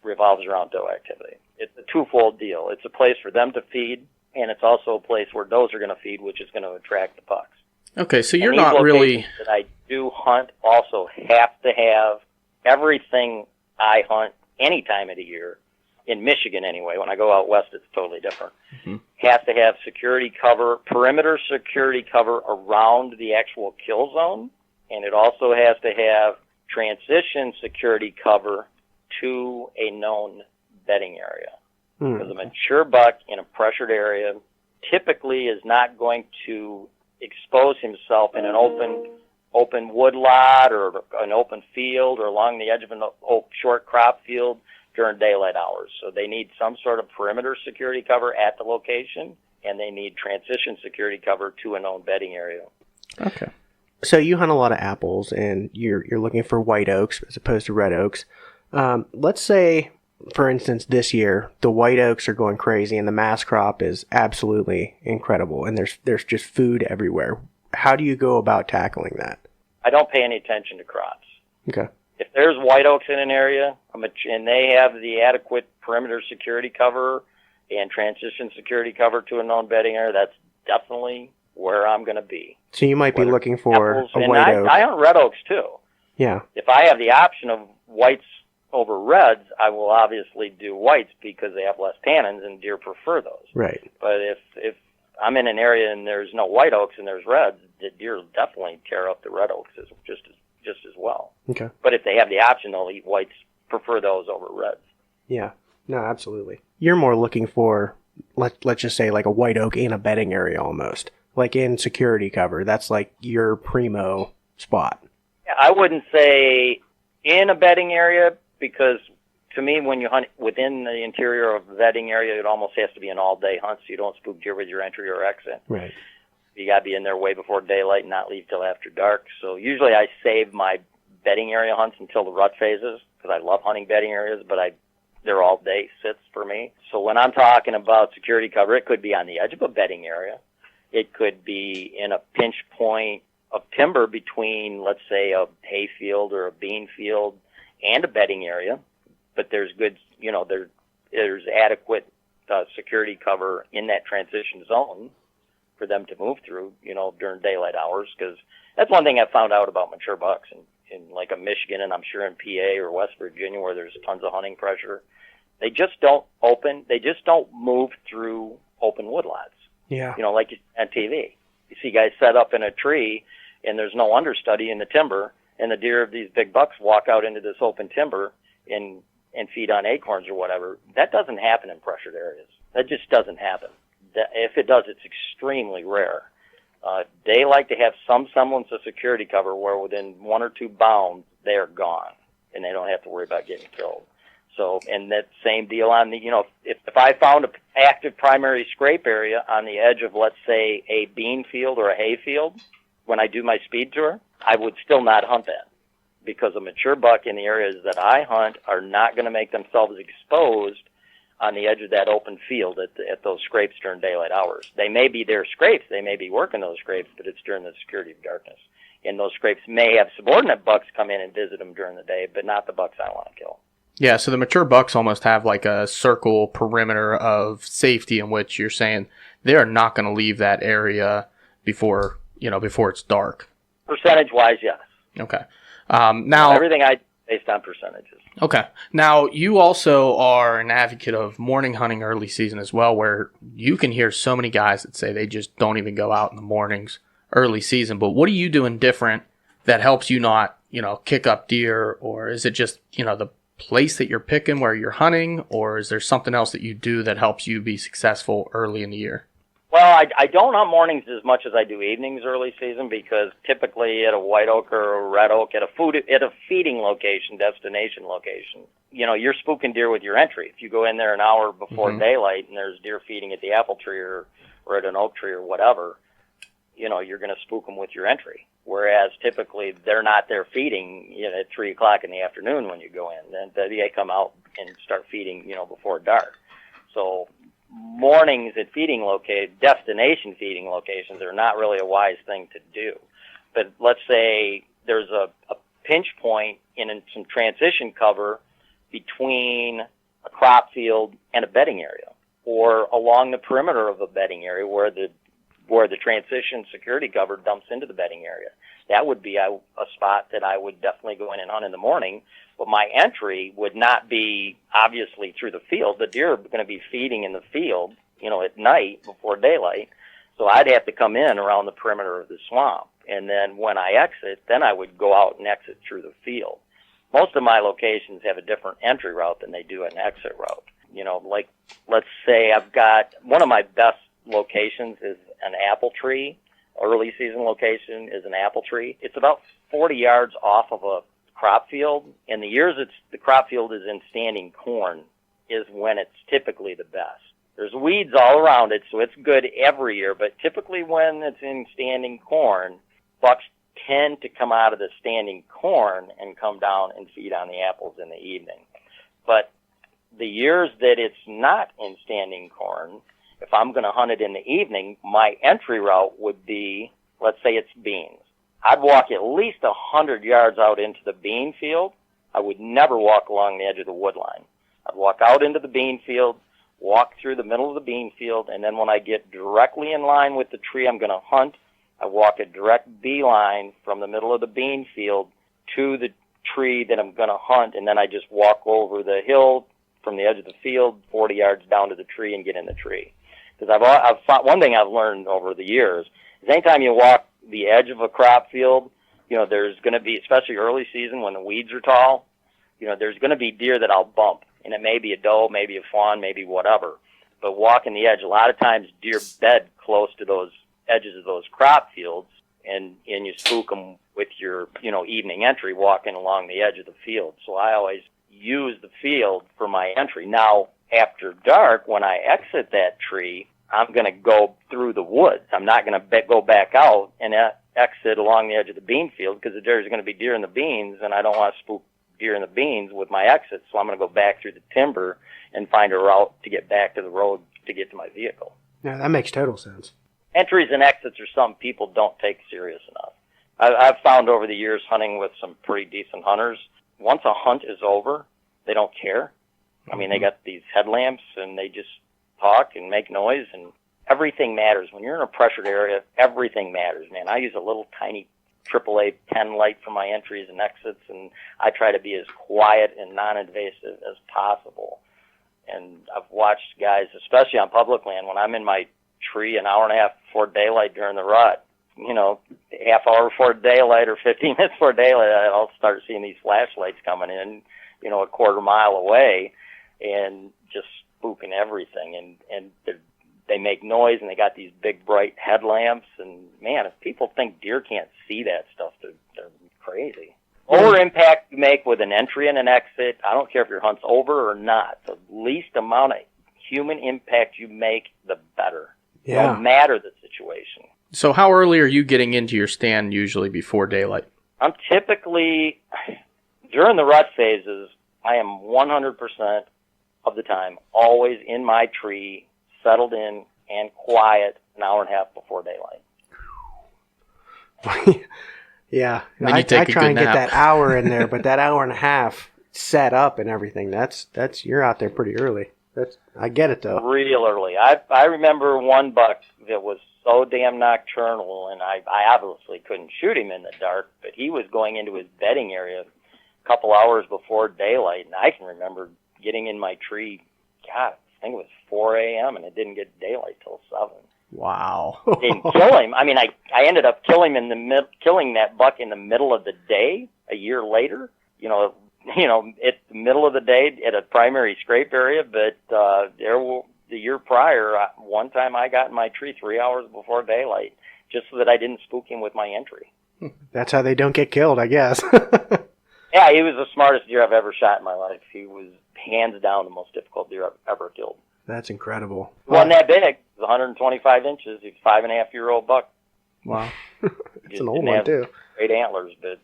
revolves around doe activity. It's a twofold deal. It's a place for them to feed, and it's also a place where does are going to feed, which is going to attract the bucks. Okay, so you're and these not really... that I do hunt also have to have everything I hunt any time of the year, in Michigan anyway. When I go out west, it's totally different. Mm-hmm. Has to have security cover, perimeter security cover around the actual kill zone, and it also has to have transition security cover to a known bedding area. Because a mature buck in a pressured area typically is not going to expose himself in an open wood lot or an open field or along the edge of a short crop field during daylight hours. So they need some sort of perimeter security cover at the location, and they need transition security cover to a known bedding area. Okay. So you hunt a lot of apples, and you're looking for white oaks as opposed to red oaks. Let's say, for instance, this year the white oaks are going crazy, and the mass crop is absolutely incredible, and there's just food everywhere. How do you go about tackling that? I don't pay any attention to crops. Okay. If there's white oaks in an area, and they have the adequate perimeter security cover and transition security cover to a known bedding area, that's definitely where I'm going to be. So you might be looking for apples, a white oak. I hunt red oaks too. Yeah. If I have the option of whites over reds, I will obviously do whites because they have less tannins and deer prefer those. Right. But if I'm in an area and there's no white oaks and there's reds, the deer will definitely tear up the red oaks just as well. Okay. But if they have the option, they'll eat whites, prefer those over reds. Yeah. No, absolutely. You're more looking for, let's just say, like a white oak in a bedding area almost. Like in security cover. That's like your primo spot. I wouldn't say in a bedding area, because to me, when you hunt within the interior of a bedding area, it almost has to be an all-day hunt, so you don't spook deer with your entry or exit. Right. You got to be in there way before daylight and not leave till after dark. So usually I save my bedding area hunts until the rut phases, because I love hunting bedding areas, but they're all-day sits for me. So when I'm talking about security cover, it could be on the edge of a bedding area. It could be in a pinch point of timber between, let's say, a hay field or a bean field and a bedding area. But there's good, there's adequate security cover in that transition zone for them to move through, during daylight hours. Because that's one thing I found out about mature bucks in like a Michigan, and I'm sure in PA or West Virginia where there's tons of hunting pressure. They just don't move through open woodlots. Yeah. Like on TV. You see guys set up in a tree and there's no understudy in the timber, and the deer of these big bucks walk out into this open timber and feed on acorns or whatever. That doesn't happen in pressured areas. That just doesn't happen. If it does, it's extremely rare. They like to have some semblance of security cover where within 1 or 2 bounds they are gone and they don't have to worry about getting killed. So, and that same deal on the, if I found an active primary scrape area on the edge of, let's say, a bean field or a hay field, when I do my speed tour, I would still not hunt that, because a mature buck in the areas that I hunt are not going to make themselves exposed on the edge of that open field at those scrapes during daylight hours. They may be their scrapes, they may be working those scrapes, but it's during the security of darkness. And those scrapes may have subordinate bucks come in and visit them during the day, but not the bucks I want to kill. Yeah, so the mature bucks almost have like a circle perimeter of safety in which you're saying they are not going to leave that area before it's dark. Percentage-wise, yes. Okay. Now everything I do based on percentages. Okay. Now, you also are an advocate of morning hunting early season as well, where you can hear so many guys that say they just don't even go out in the mornings early season. But what are you doing different that helps you not, kick up deer? Or is it just, the place that you're picking where you're hunting? Or is there something else that you do that helps you be successful early in the year? Well, I don't hunt mornings as much as I do evenings early season, because typically at a white oak or a red oak, at a feeding location, destination location, you're spooking deer with your entry. If you go in there an hour before daylight and there's deer feeding at the apple tree or at an oak tree or whatever, you're going to spook them with your entry. Whereas typically they're not there feeding at 3 o'clock in the afternoon when you go in. Then they come out and start feeding, before dark. So mornings at destination feeding locations are not really a wise thing to do. But let's say there's a pinch point in some transition cover between a crop field and a bedding area, or along the perimeter of a bedding area where the transition security cover dumps into the bedding area. That would be a spot that I would definitely go in and hunt in the morning. But my entry would not be obviously through the field. The deer are going to be feeding in the field, at night before daylight. So I'd have to come in around the perimeter of the swamp. And then when I exit, then I would go out and exit through the field. Most of my locations have a different entry route than they do an exit route. Like, let's say I've got one of my best locations is an apple tree. Early season location is an apple tree. It's about 40 yards off of a crop field, and the years the crop field is in standing corn is when it's typically the best. There's weeds all around it, so it's good every year, but typically when it's in standing corn, bucks tend to come out of the standing corn and come down and feed on the apples in the evening. But the years that it's not in standing corn, if I'm going to hunt it in the evening, my entry route would be, let's say it's beans. I'd walk at least 100 yards out into the bean field. I would never walk along the edge of the wood line. I'd walk out into the bean field, walk through the middle of the bean field, and then when I get directly in line with the tree I'm going to hunt, I walk a direct beeline from the middle of the bean field to the tree that I'm going to hunt, and then I just walk over the hill from the edge of the field 40 yards down to the tree and get in the tree. Because I've found, one thing I've learned over the years is anytime you walk the edge of a crop field, there's going to be, especially early season when the weeds are tall, there's going to be deer that I'll bump. And it may be a doe, maybe a fawn, maybe whatever. But walking the edge, a lot of times deer bed close to those edges of those crop fields, and you spook them with your, evening entry walking along the edge of the field. So I always use the field for my entry. Now, after dark, when I exit that tree, I'm going to go through the woods. I'm not going to go back out and exit along the edge of the bean field, because there's going to be deer in the beans, and I don't want to spook deer in the beans with my exit. So I'm going to go back through the timber and find a route to get back to the road to get to my vehicle. Yeah, that makes total sense. Entries and exits are something people don't take serious enough. I've found over the years hunting with some pretty decent hunters, once a hunt is over, they don't care. I mean, they got these headlamps and they just talk and make noise, and everything matters. When you're in a pressured area, everything matters, man. I use a little tiny AAA pen light for my entries and exits, and I try to be as quiet and non-invasive as possible. And I've watched guys, especially on public land, when I'm in my tree an hour and a half before daylight during the rut, half hour before daylight or 15 minutes before daylight, I'll start seeing these flashlights coming in, a quarter mile away, and just spooking everything. And they make noise, and they got these big bright headlamps. And man, if people think deer can't see that stuff, they're crazy. Lower impact you make with an entry and an exit, I don't care if your hunt's over or not. The least amount of human impact you make, the better. Yeah. No matter the situation. So how early are you getting into your stand usually before daylight? I'm typically, during the rut phases, I am 100% of the time always in my tree, settled in and quiet an hour and a half before daylight. Yeah, Then you take I a try good and get nap. that hour in there, but that hour and a half set up and everything, that's you're out there pretty early. I get it though. Real early. I remember one buck that was so damn nocturnal, and I obviously couldn't shoot him in the dark, but he was going into his bedding area a couple hours before daylight, and I can remember getting in my tree, God, I think it was 4 a.m., and it didn't get daylight till 7. Wow. Didn't kill him. I mean, I ended up killing that buck in the middle of the day a year later. At the middle of the day at a primary scrape area. But the year prior, one time I got in my tree 3 hours before daylight, just so that I didn't spook him with my entry. That's how they don't get killed, I guess. Yeah, he was the smartest deer I've ever shot in my life. He was hands down the most difficult deer I've ever killed. That's incredible. He wasn't that big. He was 125 inches. He was a 5.5-year-old buck. Wow. It's an old one too. Great antlers, but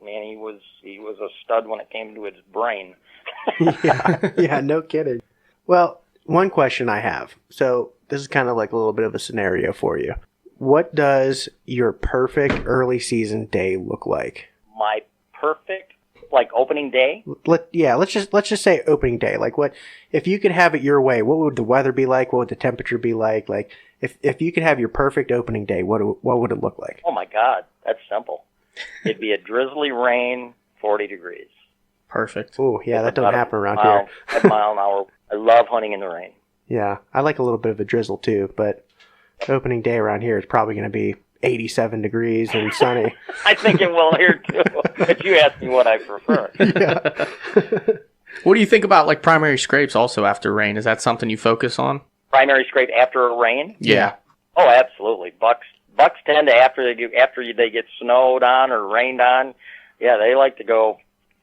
man, he was a stud when it came to his brain. yeah, no kidding. Well, one question I have. So this is kind of like a little bit of a scenario for you. What does your perfect early season day look like? My perfect, like, opening day? Let's just say opening day. Like, what if you could have it your way? What would the weather be like? What would the temperature be like? Like, if you could have your perfect opening day, what would it look like? Oh my God, that's simple. It'd be a drizzly rain, 40 degrees. Perfect. Oh, yeah, that don't About happen around a here. mile an hour. I love hunting in the rain. Yeah, I like a little bit of a drizzle too, but opening day around here is probably going to be 87 degrees and sunny. I think it will here too. But you asked me what I prefer. Yeah. What do you think about like primary scrapes also after rain? Is that something you focus on? Primary scrape after a rain? Yeah. Oh, absolutely. Bucks tend to after they get snowed on or rained on. Yeah, they like to go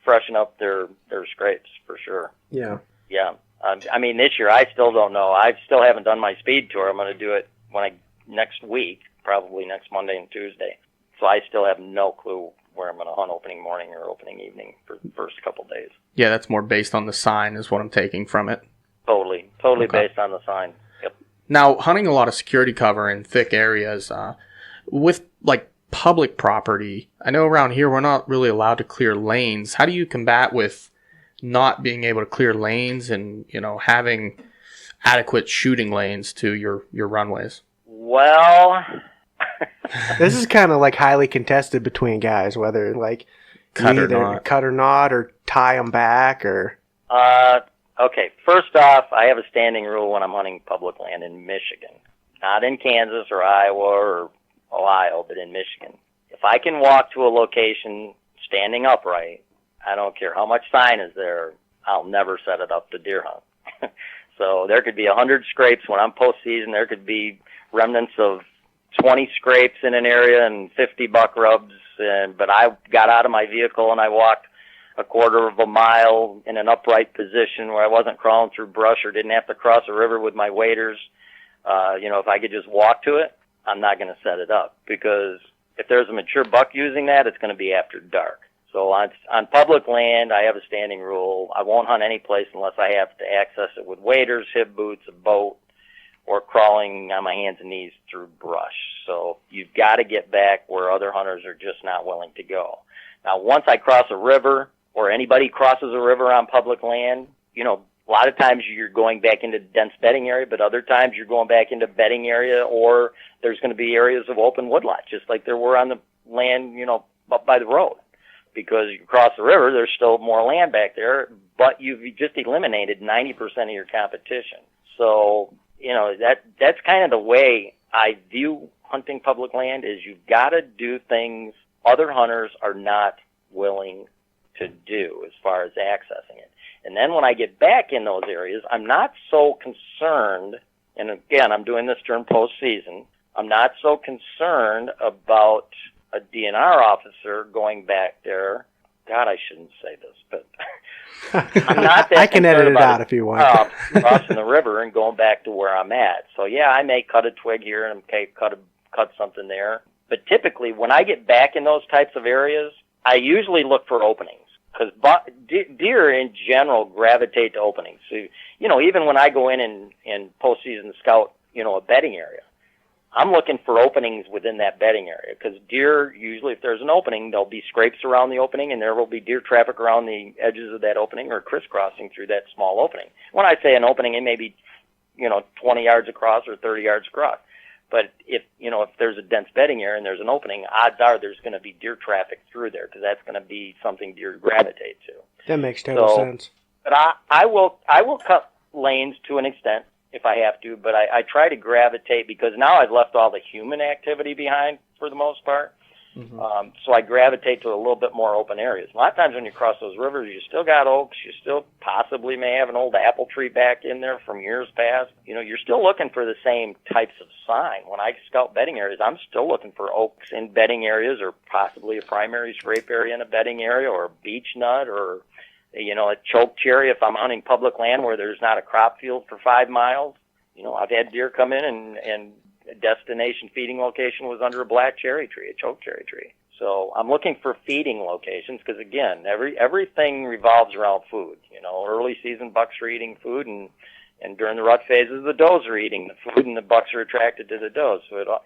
freshen up their scrapes for sure. Yeah. Yeah. I mean, this year I still don't know. I still haven't done my speed tour. I'm going to do it next week, probably next Monday and Tuesday. So I still have no clue where I'm going to hunt opening morning or opening evening for the first couple of days. Yeah, that's more based on the sign is what I'm taking from it. Totally Okay. based on the sign. Yep. Now, hunting a lot of security cover in thick areas, with like public property, I know around here we're not really allowed to clear lanes. How do you combat with not being able to clear lanes and, having adequate shooting lanes to your runways? Well, This is kind of like highly contested between guys, whether like Cut or either not. cut or not, or tie them back, or okay. First off, I have a standing rule when I'm hunting public land in Michigan, not in Kansas or Iowa or Ohio, but in Michigan. If I can walk to a location standing upright, I don't care how much sign is there, I'll never set it up to deer hunt. So there could be 100 scrapes when I'm postseason. There could be remnants of 20 scrapes in an area and 50 buck rubs. But I got out of my vehicle and I walked a quarter of a mile in an upright position where I wasn't crawling through brush or didn't have to cross a river with my waders. If I could just walk to it, I'm not going to set it up, because if there's a mature buck using that, it's going to be after dark. So on public land, I have a standing rule. I won't hunt any place unless I have to access it with waders, hip boots, a boat, or crawling on my hands and knees through brush. So you've got to get back where other hunters are just not willing to go. Now, once I cross a river, or anybody crosses a river on public land, a lot of times you're going back into dense bedding area, but other times you're going back into bedding area, or there's going to be areas of open woodlot, just like there were on the land, up by the road. Because you cross the river, there's still more land back there, but you've just eliminated 90% of your competition. So, that's kind of the way I view hunting public land, is you've got to do things other hunters are not willing to do as far as accessing it. And then when I get back in those areas, I'm not so concerned, and again, I'm doing this during postseason, I'm not so concerned about a DNR officer going back there God, I shouldn't say this, but I'm not that I can edit it out if you want. Crossing the river and going back to where I'm at. So yeah, I may cut a twig here and cut something there. But typically, when I get back in those types of areas, I usually look for openings because deer in general gravitate to openings. So, even when I go in and postseason scout, a bedding area, I'm looking for openings within that bedding area because deer, usually if there's an opening, there'll be scrapes around the opening and there will be deer traffic around the edges of that opening or crisscrossing through that small opening. When I say an opening, it may be, 20 yards across or 30 yards across. But if there's a dense bedding area and there's an opening, odds are there's going to be deer traffic through there because that's going to be something deer gravitate to. That makes total sense. But I will cut lanes to an extent if I have to, but I try to gravitate because now I've left all the human activity behind for the most part. Mm-hmm. So I gravitate to a little bit more open areas. A lot of times when you cross those rivers, you still got oaks. You still possibly may have an old apple tree back in there from years past. You're still looking for the same types of sign. When I scout bedding areas, I'm still looking for oaks in bedding areas or possibly a primary scrape area in a bedding area or a beech nut or, a choke cherry if I'm hunting public land where there's not a crop field for 5 miles. I've had deer come in and a destination feeding location was under a black cherry tree, a choke cherry tree. So I'm looking for feeding locations because, again, everything revolves around food. Early season bucks are eating food, and during the rut phases, the does are eating the food, and the bucks are attracted to the does. So,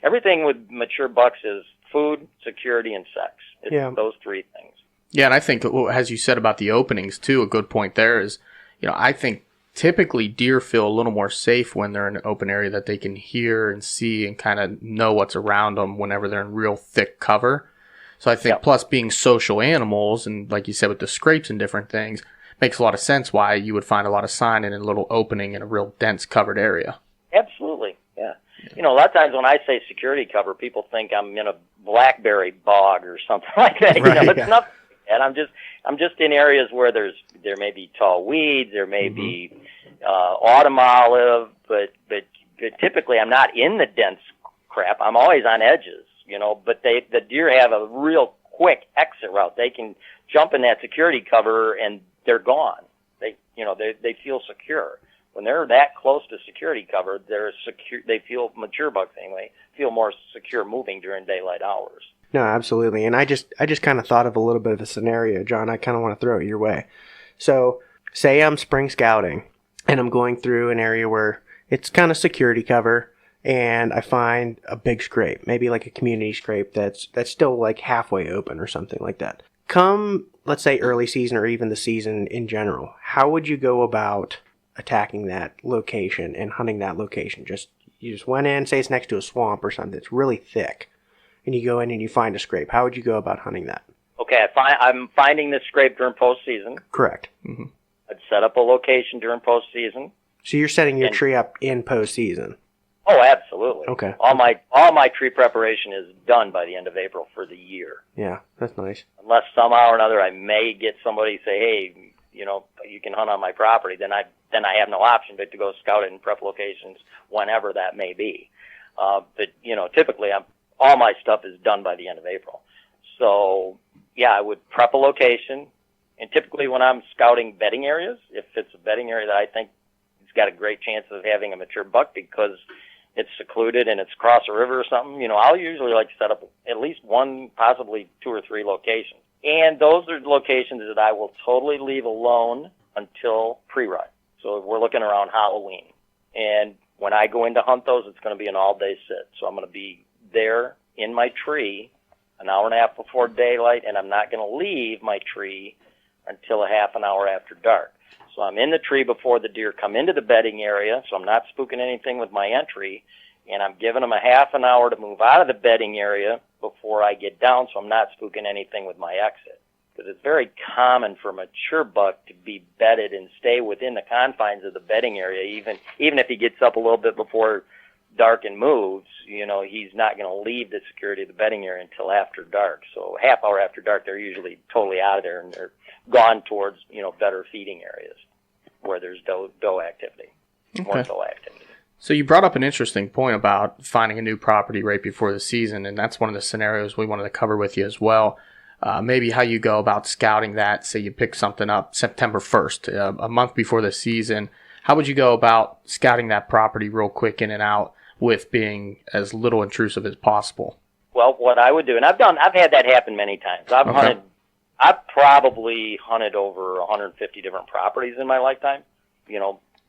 everything with mature bucks is food, security, and sex. It's those three things. Yeah, and I think, as you said about the openings, too, a good point there is, I think typically deer feel a little more safe when they're in an open area that they can hear and see and kind of know what's around them whenever they're in real thick cover. So I think plus being social animals and like you said with the scrapes and different things makes a lot of sense why you would find a lot of sign in a little opening in a real dense covered area. Absolutely, yeah. A lot of times when I say security cover, people think I'm in a blackberry bog or something like that. Right, it's nothing. And I'm just in areas where there may be tall weeds, there may be autumn olive, but typically I'm not in the dense crap. I'm always on edges, But the deer have a real quick exit route. They can jump in that security cover and they're gone. They feel secure. When they're that close to security cover, they're secure. They feel, mature bucks anyway, feel more secure moving during daylight hours. No, absolutely. And I just kind of thought of a little bit of a scenario, John. I kind of want to throw it your way. So say I'm spring scouting and I'm going through an area where it's kind of security cover and I find a big scrape, maybe like a community scrape that's still like halfway open or something like that. Come, let's say early season or even the season in general, how would you go about attacking that location and hunting that location? You just went in, say it's next to a swamp or something that's really thick. And you go in and you find a scrape. How would you go about hunting that? Okay, I'm finding this scrape during postseason. Correct. Mm-hmm. I'd set up a location during postseason. So you're setting your tree up in postseason? Oh, absolutely. Okay. All my tree preparation is done by the end of April for the year. Yeah, that's nice. Unless somehow or another I may get somebody say, hey, you can hunt on my property, then I have no option but to go scout it in prep locations whenever that may be. But typically all my stuff is done by the end of April. So, yeah, I would prep a location. And typically when I'm scouting bedding areas, if it's a bedding area that I think it's got a great chance of having a mature buck because it's secluded and it's across a river or something, I'll usually like to set up at least one, possibly 2 or 3 locations. And those are locations that I will totally leave alone until pre-rut. So if we're looking around Halloween. And when I go in to hunt those, it's going to be an all-day sit. So I'm going to be there in my tree an hour and a half before daylight, and I'm not going to leave my tree until a half an hour after dark. So I'm in the tree before the deer come into the bedding area, so I'm not spooking anything with my entry, and I'm giving them a half an hour to move out of the bedding area before I get down, so I'm not spooking anything with my exit. Because it's very common for a mature buck to be bedded and stay within the confines of the bedding area, even if he gets up a little bit before dark and moves, he's not going to leave the security of the bedding area until after dark. So half hour after dark, they're usually totally out of there and they're gone towards, better feeding areas where there's doe activity, more doe activity. So you brought up an interesting point about finding a new property right before the season, and that's one of the scenarios we wanted to cover with you as well. maybe how you go about scouting that. Say you pick something up September 1st, a month before the season. How would you go about scouting that property real quick in and out with being as little intrusive as possible? Well, what I would do, and I've had that happen many times. I've probably hunted over 150 different properties in my lifetime.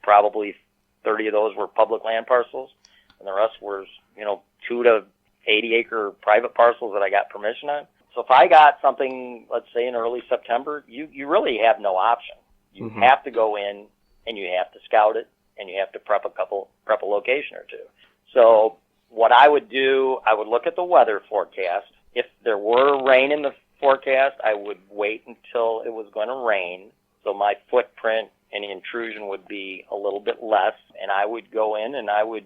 Probably 30 of those were public land parcels, and the rest were, 2 to 80 acre private parcels that I got permission on. So if I got something, let's say in early September, you really have no option. You have to go in and you have to scout it and you have to prep a location or two. So what I would do, I would look at the weather forecast. If there were rain in the forecast, I would wait until it was going to rain. So my footprint and intrusion would be a little bit less, and I would go in and I would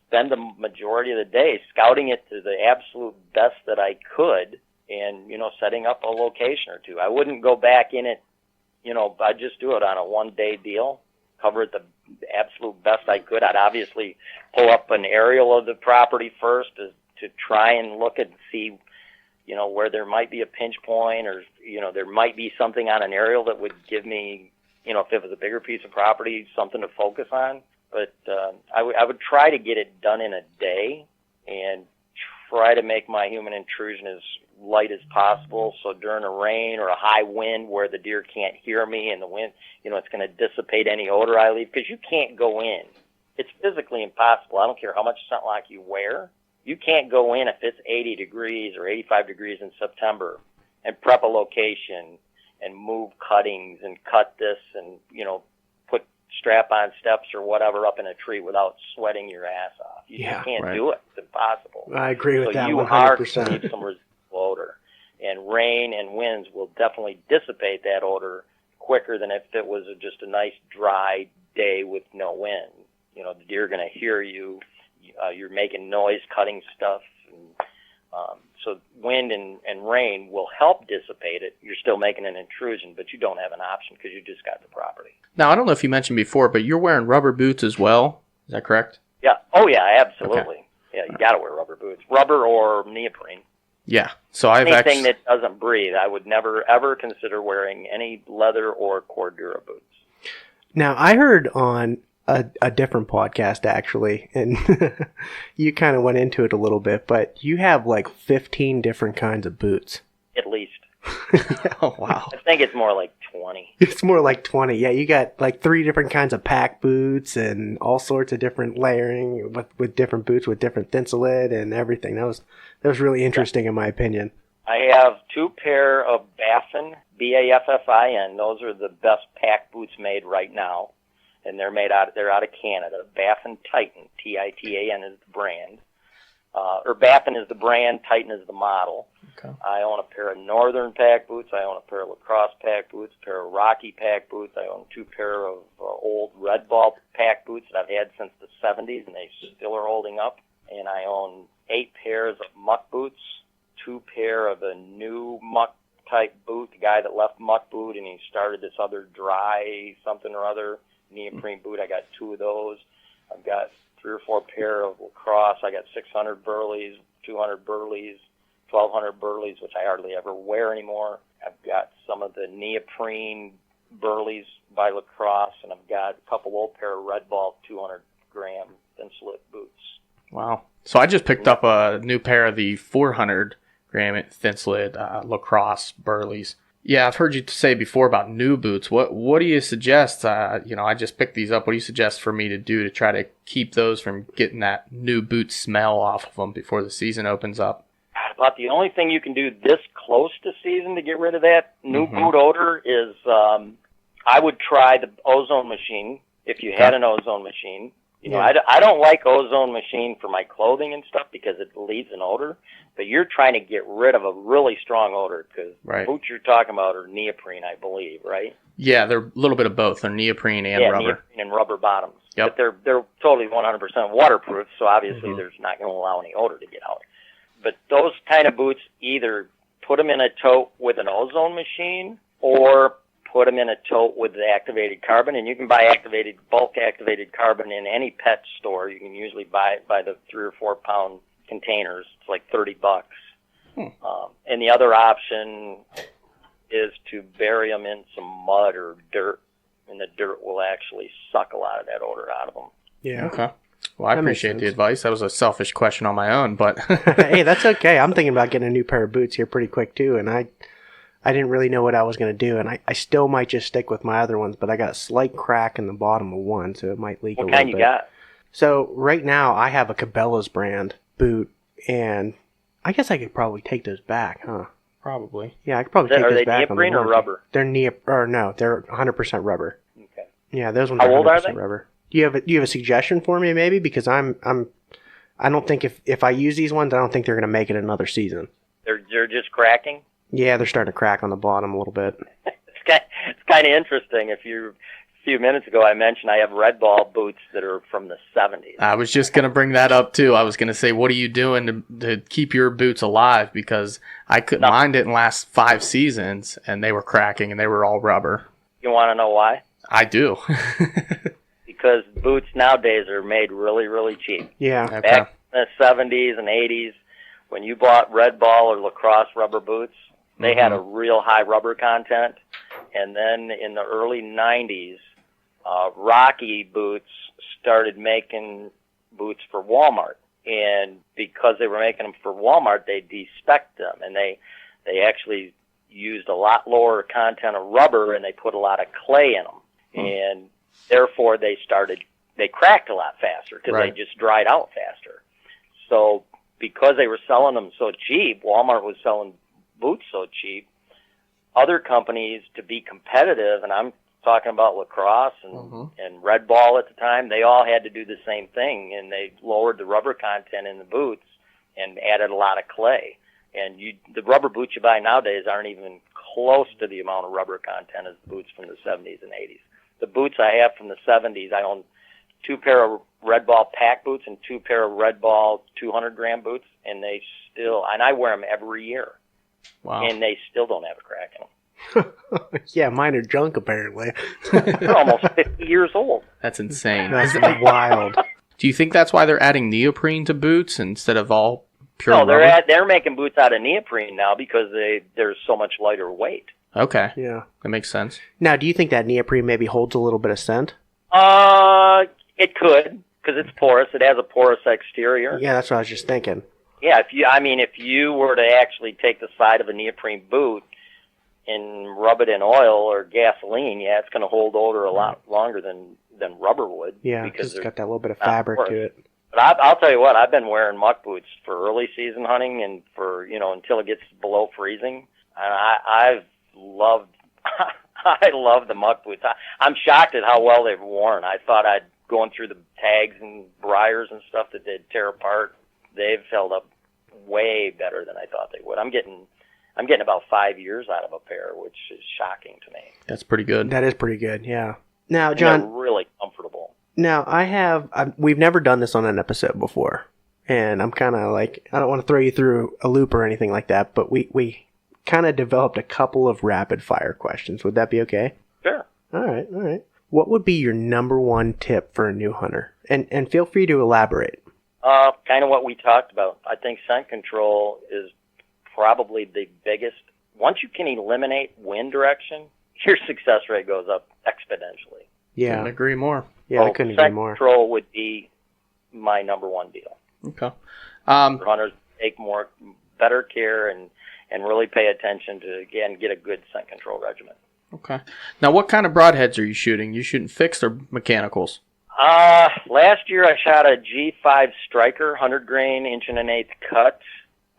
spend the majority of the day scouting it to the absolute best that I could and, setting up a location or two. I wouldn't go back in it, I'd just do it on a 1-day deal, cover it the absolute best I could. I'd obviously pull up an aerial of the property first to try and look and see, where there might be a pinch point or, there might be something on an aerial that would give me, if it was a bigger piece of property, something to focus on. But I would try to get it done in a day and try to make my human intrusion as light as possible. So during a rain or a high wind where the deer can't hear me and the wind, it's going to dissipate any odor I leave, because you can't go in. It's physically impossible. I don't care how much scent lock you wear. You can't go in if it's 80 degrees or 85 degrees in September and prep a location and move cuttings and cut this and, put strap-on steps or whatever up in a tree without sweating your ass off. You just can't do it. It's impossible. I agree with that 100%. So you are going to leave some residual odor. And rain and winds will definitely dissipate that odor quicker than if it was just a nice dry day with no wind. The deer are going to hear you. You're making noise, cutting stuff. And, so wind and rain will help dissipate it. You're still making an intrusion, but you don't have an option because you just got the property. Now, I don't know if you mentioned before, but you're wearing rubber boots as well. Is that correct? Yeah. Oh, yeah, absolutely. Okay. Yeah, you got to wear rubber boots. Rubber or neoprene. Yeah. So Anything that doesn't breathe, I would never, ever consider wearing any leather or Cordura boots. Now, I heard on a different podcast, actually, and you kind of went into it a little bit, but you have like 15 different kinds of boots. At least. Oh, wow. I think it's more like 20. It's more like 20. Yeah, you got like 3 different kinds of pack boots and all sorts of different layering with different boots with different thinsulate and everything. That was really interesting in my opinion. I have 2 pair of Baffin, Baffin. Those are the best pack boots made right now. And they're out of Canada. Baffin Titan, Titan is the brand. Or Baffin is the brand, Titan is the model. Okay. I own a pair of Northern pack boots. I own a pair of Lacrosse pack boots, a pair of Rocky pack boots. I own 2 pair of old Red Ball pack boots that I've had since the 70s, and they still are holding up. And I own 8 pairs of muck boots, 2 pair of a new muck type boot, the guy that left muck boot, and he started this other dry something or other neoprene boot. I got 2 of those. I've got 3 or 4 pair of Lacrosse. I got 600 Burleys, 200 Burleys, 1,200 Burleys, which I hardly ever wear anymore. I've got some of the neoprene Burleys by Lacrosse, and I've got a couple old pair of Red Ball 200-gram thinsulate boots. Wow. So I just picked up a new pair of the 400-gram thinsulate Lacrosse Burleys. Yeah, I've heard you say before about new boots. What do you suggest? I just picked these up. What do you suggest for me to do to try to keep those from getting that new boot smell off of them before the season opens up? About the only thing you can do this close to season to get rid of that new boot odor is I would try the Ozone machine if you had an Ozone machine. I don't like Ozone machine for my clothing and stuff because it leaves an odor, but you're trying to get rid of a really strong odor because the boots you're talking about are neoprene, I believe, right? Yeah, they're a little bit of both. They're neoprene and rubber. Neoprene and rubber bottoms. Yep. But they're totally 100% waterproof, so obviously there's not going to allow any odor to get out. But those kind of boots, either put them in a tote with an Ozone machine or put them in a tote with the activated carbon, and you can buy bulk activated carbon in any pet store. You can usually buy it by the 3 or 4 pound containers. It's like $30. And the other option is to bury them in some mud or dirt, and the dirt will actually suck a lot of that odor out of them. Yeah. Okay. Well, I That makes appreciate the sense. advice. That was a selfish question on my own, but Hey, that's okay. I'm thinking about getting a new pair of boots here pretty quick too, and I didn't really know what I was going to do, and I still might just stick with my other ones, but I got a slight crack in the bottom of one, so it might leak a What little kind bit. you got? So right now I have a Cabela's brand boot, and I guess I could probably take those back, huh? probably. Yeah, I could probably take Are those they back on the neoprene or warranty. rubber? They're they're 100% rubber. Okay. Yeah, those ones How are old are 100% they? rubber. Do you have a suggestion for me maybe? Because I don't think if I use these ones, I don't think they're going to make it another season. They're just cracking. Yeah, they're starting to crack on the bottom a little bit. It's kind of interesting. A few minutes ago, I mentioned I have Red Ball boots that are from the 70s. I was just going to bring that up too. I was going to say, what are you doing to keep your boots alive? Because mine didn't last 5 seasons, and they were cracking, and they were all rubber. You want to know why? I do. Because boots nowadays are made really, really cheap. Yeah. Okay. Back in the 70s and 80s, when you bought Red Ball or Lacrosse rubber boots, they had a real high rubber content. And then in the early 90s, Rocky Boots started making boots for Walmart. And because they were making them for Walmart, they de-specced them. And they actually used a lot lower content of rubber, and they put a lot of clay in them. And therefore, they cracked a lot faster because Right. they just dried out faster. So because they were selling them so cheap, Walmart was selling boots so cheap, other companies, to be competitive, and I'm talking about Lacrosse and Red Ball at the time, they all had to do the same thing, and they lowered the rubber content in the boots and added a lot of clay. And the rubber boots you buy nowadays aren't even close to the amount of rubber content as the boots from the 70s and 80s. The boots I have from the 70s, I own 2 pair of Red Ball pack boots and 2 pair of Red Ball 200-gram boots, and I wear them every year. Wow. And they still don't have a crack in them. Yeah, mine are junk apparently. They're almost 50 years old. That's insane. That's wild. Do you think that's why they're adding neoprene to boots instead of all pure No, rubber? they're making boots out of neoprene now because they're so much lighter weight. Okay. Yeah. That makes sense. Now, do you think that neoprene maybe holds a little bit of scent? It could, because it's porous. It has a porous exterior. Yeah, that's what I was just thinking. Yeah, if you were to actually take the side of a neoprene boot and rub it in oil or gasoline, yeah, it's going to hold odor a lot longer than rubber would. Yeah, because because it's got that they're little bit of not fabric porous. to it. But I'll tell you what, I've been wearing muck boots for early season hunting and for, until it gets below freezing. And I've loved, I love the muck boots. I'm shocked at how well they've worn. I thought going through the tags and briars and stuff that they'd tear apart. They've held up way better than I thought they would. I'm getting about 5 years out of a pair, which is shocking to me. That's pretty good. That is pretty good, yeah. Now, And John, they're really comfortable. now we've never done this on an episode before, and I'm kind of like, I don't want to throw you through a loop or anything like that, but we kind of developed a couple of rapid fire questions. Would that be okay? Sure. All right. What would be your number one tip for a new hunter? And feel free to elaborate. Kind of what we talked about. I think scent control is probably the biggest. Once you can eliminate wind direction, your success rate goes up exponentially. Yeah, Couldn't agree more. yeah, I So couldn't agree scent more. control would be my number one deal. Okay. For hunters, take better care and really pay attention to, again, get a good scent control regimen. Okay. Now, what kind of broadheads are you shooting? You shooting fixed or mechanicals? Last year I shot a G5 Striker, 100 grain, 1.1 cut.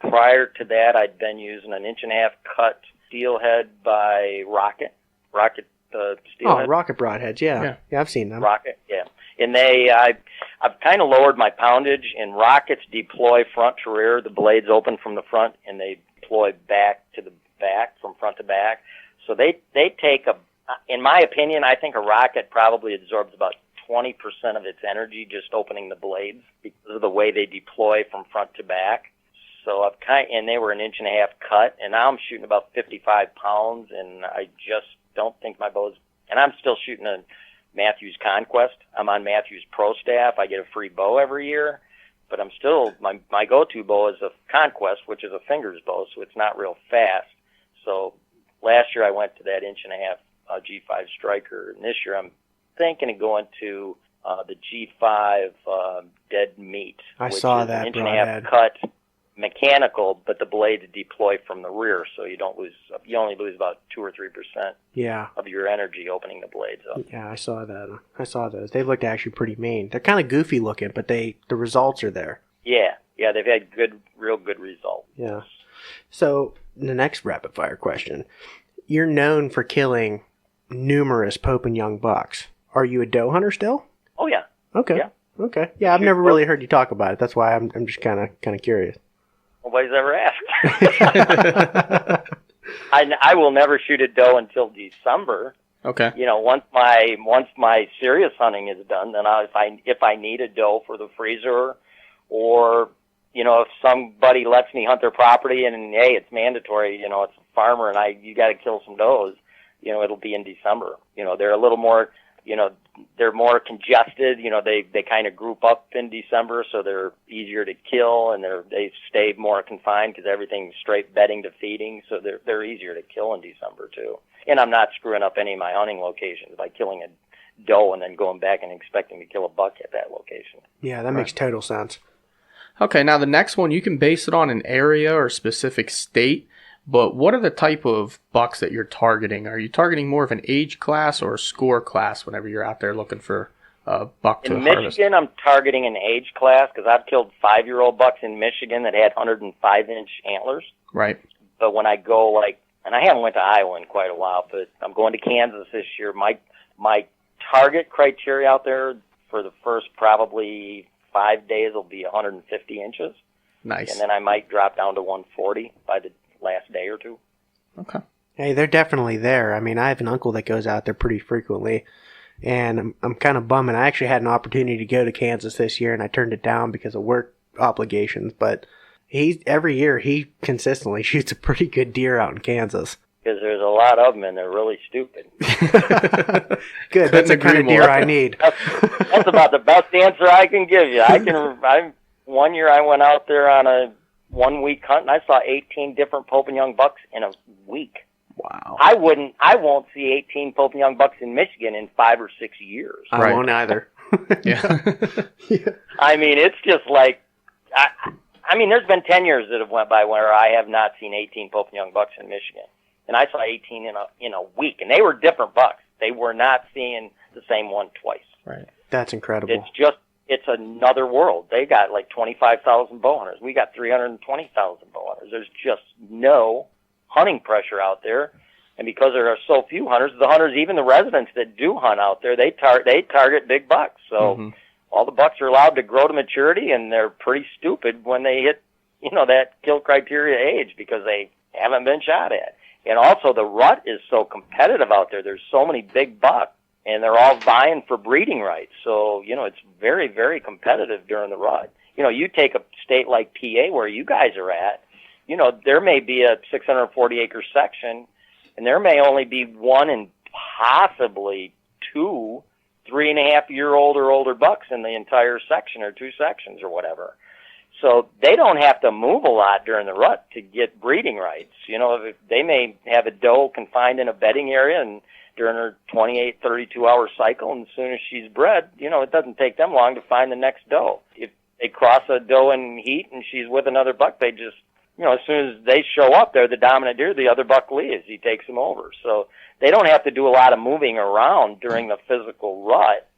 Prior to that, I'd been using an 1.5 cut steelhead by Rocket steelhead. Oh, rocket broadheads, yeah, I've seen them. Rocket, yeah. And I've kind of lowered my poundage, and Rockets deploy front to rear. The blades open from the front, and they deploy back to the back, from front to back. So they take in my opinion, I think a Rocket probably absorbs about 20% of its energy just opening the blades because of the way they deploy from front to back. So and they were an 1.5 cut, and now I'm shooting about 55 pounds, and I just don't think my bow's, and I'm still shooting a Matthews Conquest. I'm on Matthews Pro staff. I get a free bow every year, but I'm still, my go-to bow is a Conquest, which is a fingers bow, so it's not real fast. So last year I went to that 1.5 G5 striker, and this year I'm thinking of going to the G5 dead meat. I which saw is that an 1.5 broadhead. cut mechanical, but the blades deploy from the rear, so you only lose about 2 or 3% Yeah. of your energy opening the blades up. Yeah, I saw that. I saw those. They looked actually pretty mean. They're kind of goofy looking, but the results are there. Yeah, they've had real good results. Yeah. So the next rapid fire question: you're known for killing numerous Pope and Young bucks. Are you a doe hunter still? Oh yeah. Okay. Yeah. Okay. Yeah, I've never really heard you talk about it. That's why I'm just kind of curious. Nobody's ever asked. I will never shoot a doe until December. Okay. Once my serious hunting is done, then if I need a doe for the freezer, or if somebody lets me hunt their property and hey, it's mandatory, it's a farmer and you got to kill some does, it'll be in December. They're a little more, they're more congested. They kind of group up in December, so they're easier to kill, and they stay more confined because everything's straight bedding to feeding, so they're easier to kill in December too. And I'm not screwing up any of my hunting locations by killing a doe and then going back and expecting to kill a buck at that location. Yeah, that makes total sense. Okay, now the next one, you can base it on an area or specific state, but what are the type of bucks that you're targeting? Are you targeting more of an age class or a score class whenever you're out there looking for a buck to harvest? In Michigan, I'm targeting an age class because I've killed 5-year-old bucks in Michigan that had 105-inch antlers. Right. But when I go and I haven't went to Iowa in quite a while, but I'm going to Kansas this year. My target criteria out there for the first probably 5 days will be 150 inches. Nice. And then I might drop down to 140 by the last day or two. Okay. Hey, they're definitely there. I mean, I have an uncle that goes out there pretty frequently, and I'm kind of bumming. I actually had an opportunity to go to Kansas this year, and I turned it down because of work obligations, but every year he consistently shoots a pretty good deer out in Kansas. Because there's a lot of them, and they're really stupid. Good. That's the kind of deer I need. That's about the best answer I can give you. One year I went out there on a 1-week hunt, and I saw 18 different Pope and Young bucks in a week. Wow. I won't see 18 Pope and Young bucks in Michigan in 5 or 6 years. I won't either. Yeah. I mean, it's just like, I mean, there's been 10 years that have went by where I have not seen 18 Pope and Young bucks in Michigan. And I saw 18 in a week, and they were different bucks. They were not seeing the same one twice. Right. That's incredible. It's another world. They got like 25,000 bow hunters. We got 320,000 bow hunters. There's just no hunting pressure out there. And because there are so few hunters, the hunters, even the residents that do hunt out there, they target big bucks. So all the bucks are allowed to grow to maturity, and they're pretty stupid when they hit, that kill criteria age because they haven't been shot at. And also the rut is so competitive out there. There's so many big bucks, and they're all vying for breeding rights. So, it's very, very competitive during the rut. You take a state like PA where you guys are at, there may be a 640-acre section, and there may only be one and possibly 2 3.5-year-old or older bucks in the entire section or 2 sections or whatever. So they don't have to move a lot during the rut to get breeding rights. They may have a doe confined in a bedding area and during her 28, 32-hour cycle, and as soon as she's bred, it doesn't take them long to find the next doe. If they cross a doe in heat and she's with another buck, they just, as soon as they show up, they're the dominant deer, the other buck leaves. He takes them over. So they don't have to do a lot of moving around during the physical rut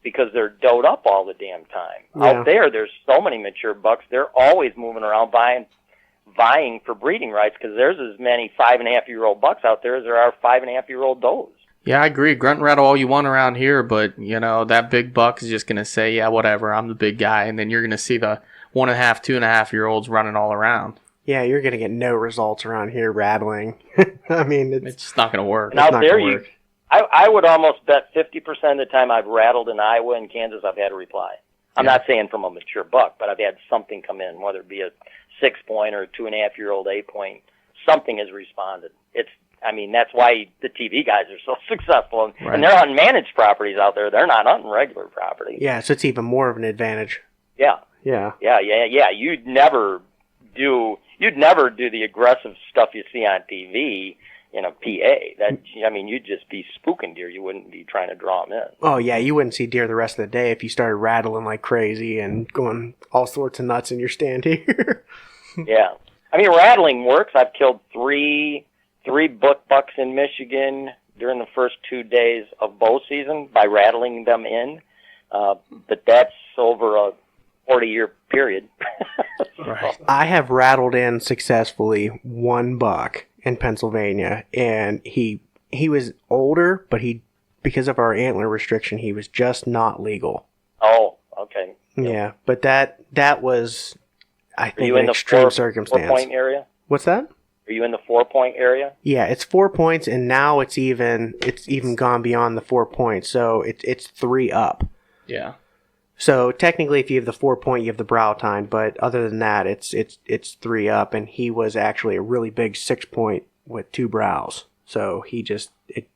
because they're doed up all the damn time. Yeah. Out there's so many mature bucks. They're always moving around vying for breeding rights because there's as many 5.5-year-old bucks out there as there are 5.5-year-old does. Yeah, I agree. Grunt and rattle all you want around here, but, that big buck is just going to say, yeah, whatever, I'm the big guy. And then you're going to see the 1.5, 2.5-year-olds running all around. Yeah, you're going to get no results around here rattling. I mean, it's just not going to work. And out there, I would almost bet 50% of the time I've rattled in Iowa and Kansas, I've had a reply. I'm not saying from a mature buck, but I've had something come in, whether it be a 6-point or a 2.5-year-old 8-point. Something has responded. That's why the TV guys are so successful. Right. And they're on managed properties out there. They're not hunting regular property. Yeah, so it's even more of an advantage. Yeah, Yeah. Yeah. You'd never do the aggressive stuff you see on TV in a PA. You'd just be spooking deer. You wouldn't be trying to draw them in. Oh, yeah, you wouldn't see deer the rest of the day if you started rattling like crazy and going all sorts of nuts in your stand here. Yeah. Rattling works. I've killed three book bucks in Michigan during the first 2 days of bow season by rattling them in. But that's over a 40-year period. Right. I have rattled in successfully one buck in Pennsylvania, and he was older, but because of our antler restriction, he was just not legal. Oh, okay. Yeah, but that was, I think, an an extreme circumstance. 4-point area? What's that? Are you in the 4-point area? Yeah, it's 4 points, and now it's even gone beyond the 4 points, so it's 3 up. Yeah. So technically, if you have the 4 point, you have the brow tine, but other than that, it's 3 up, and he was actually a really big 6 point with 2 brows. So it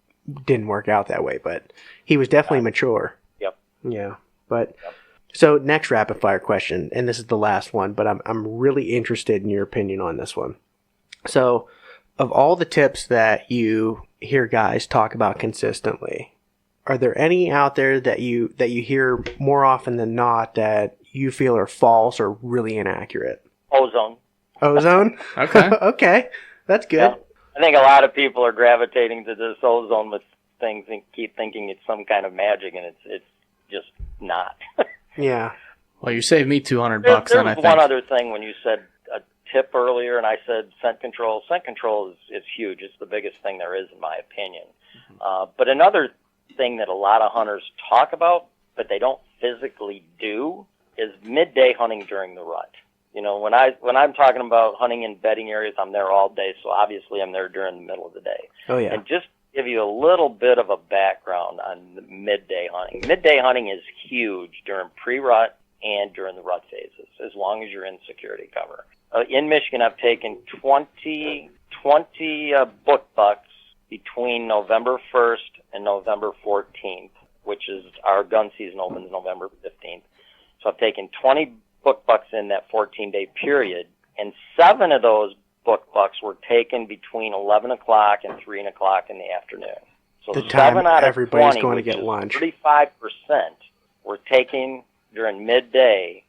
didn't work out that way, but he was definitely mature. Yep. Yeah, but so next rapid fire question, and this is the last one, but I'm really interested in your opinion on this one. So, of all the tips that you hear guys talk about consistently, are there any out there that you hear more often than not that you feel are false or really inaccurate? Ozone. Ozone? Okay. Okay. That's good. Yeah. I think a lot of people are gravitating to this ozone with things and keep thinking it's some kind of magic, and it's just not. Yeah. Well, you saved me $200 There then, I was think. one other thing when you said a tip earlier, and I said scent control. Scent control is huge. It's the biggest thing there is, in my opinion. But another thing that a lot of hunters talk about, but they don't physically do, is midday hunting during the rut. When I'm talking about hunting in bedding areas, I'm there all day, so obviously I'm there during the middle of the day. Oh, yeah. And just give you a little bit of a background on the midday hunting. Midday hunting is huge during pre-rut and during the rut phases, as long as you're in security cover. In Michigan, I've taken 20 book bucks between November 1st and November 14th, which is our gun season opens November 15th. So I've taken 20 book bucks in that 14-day period, and 7 of those book bucks were taken between 11 o'clock and 3 o'clock in the afternoon. So The time 7 out of everybody's 20, going to which get is lunch. 35% were taken during midday,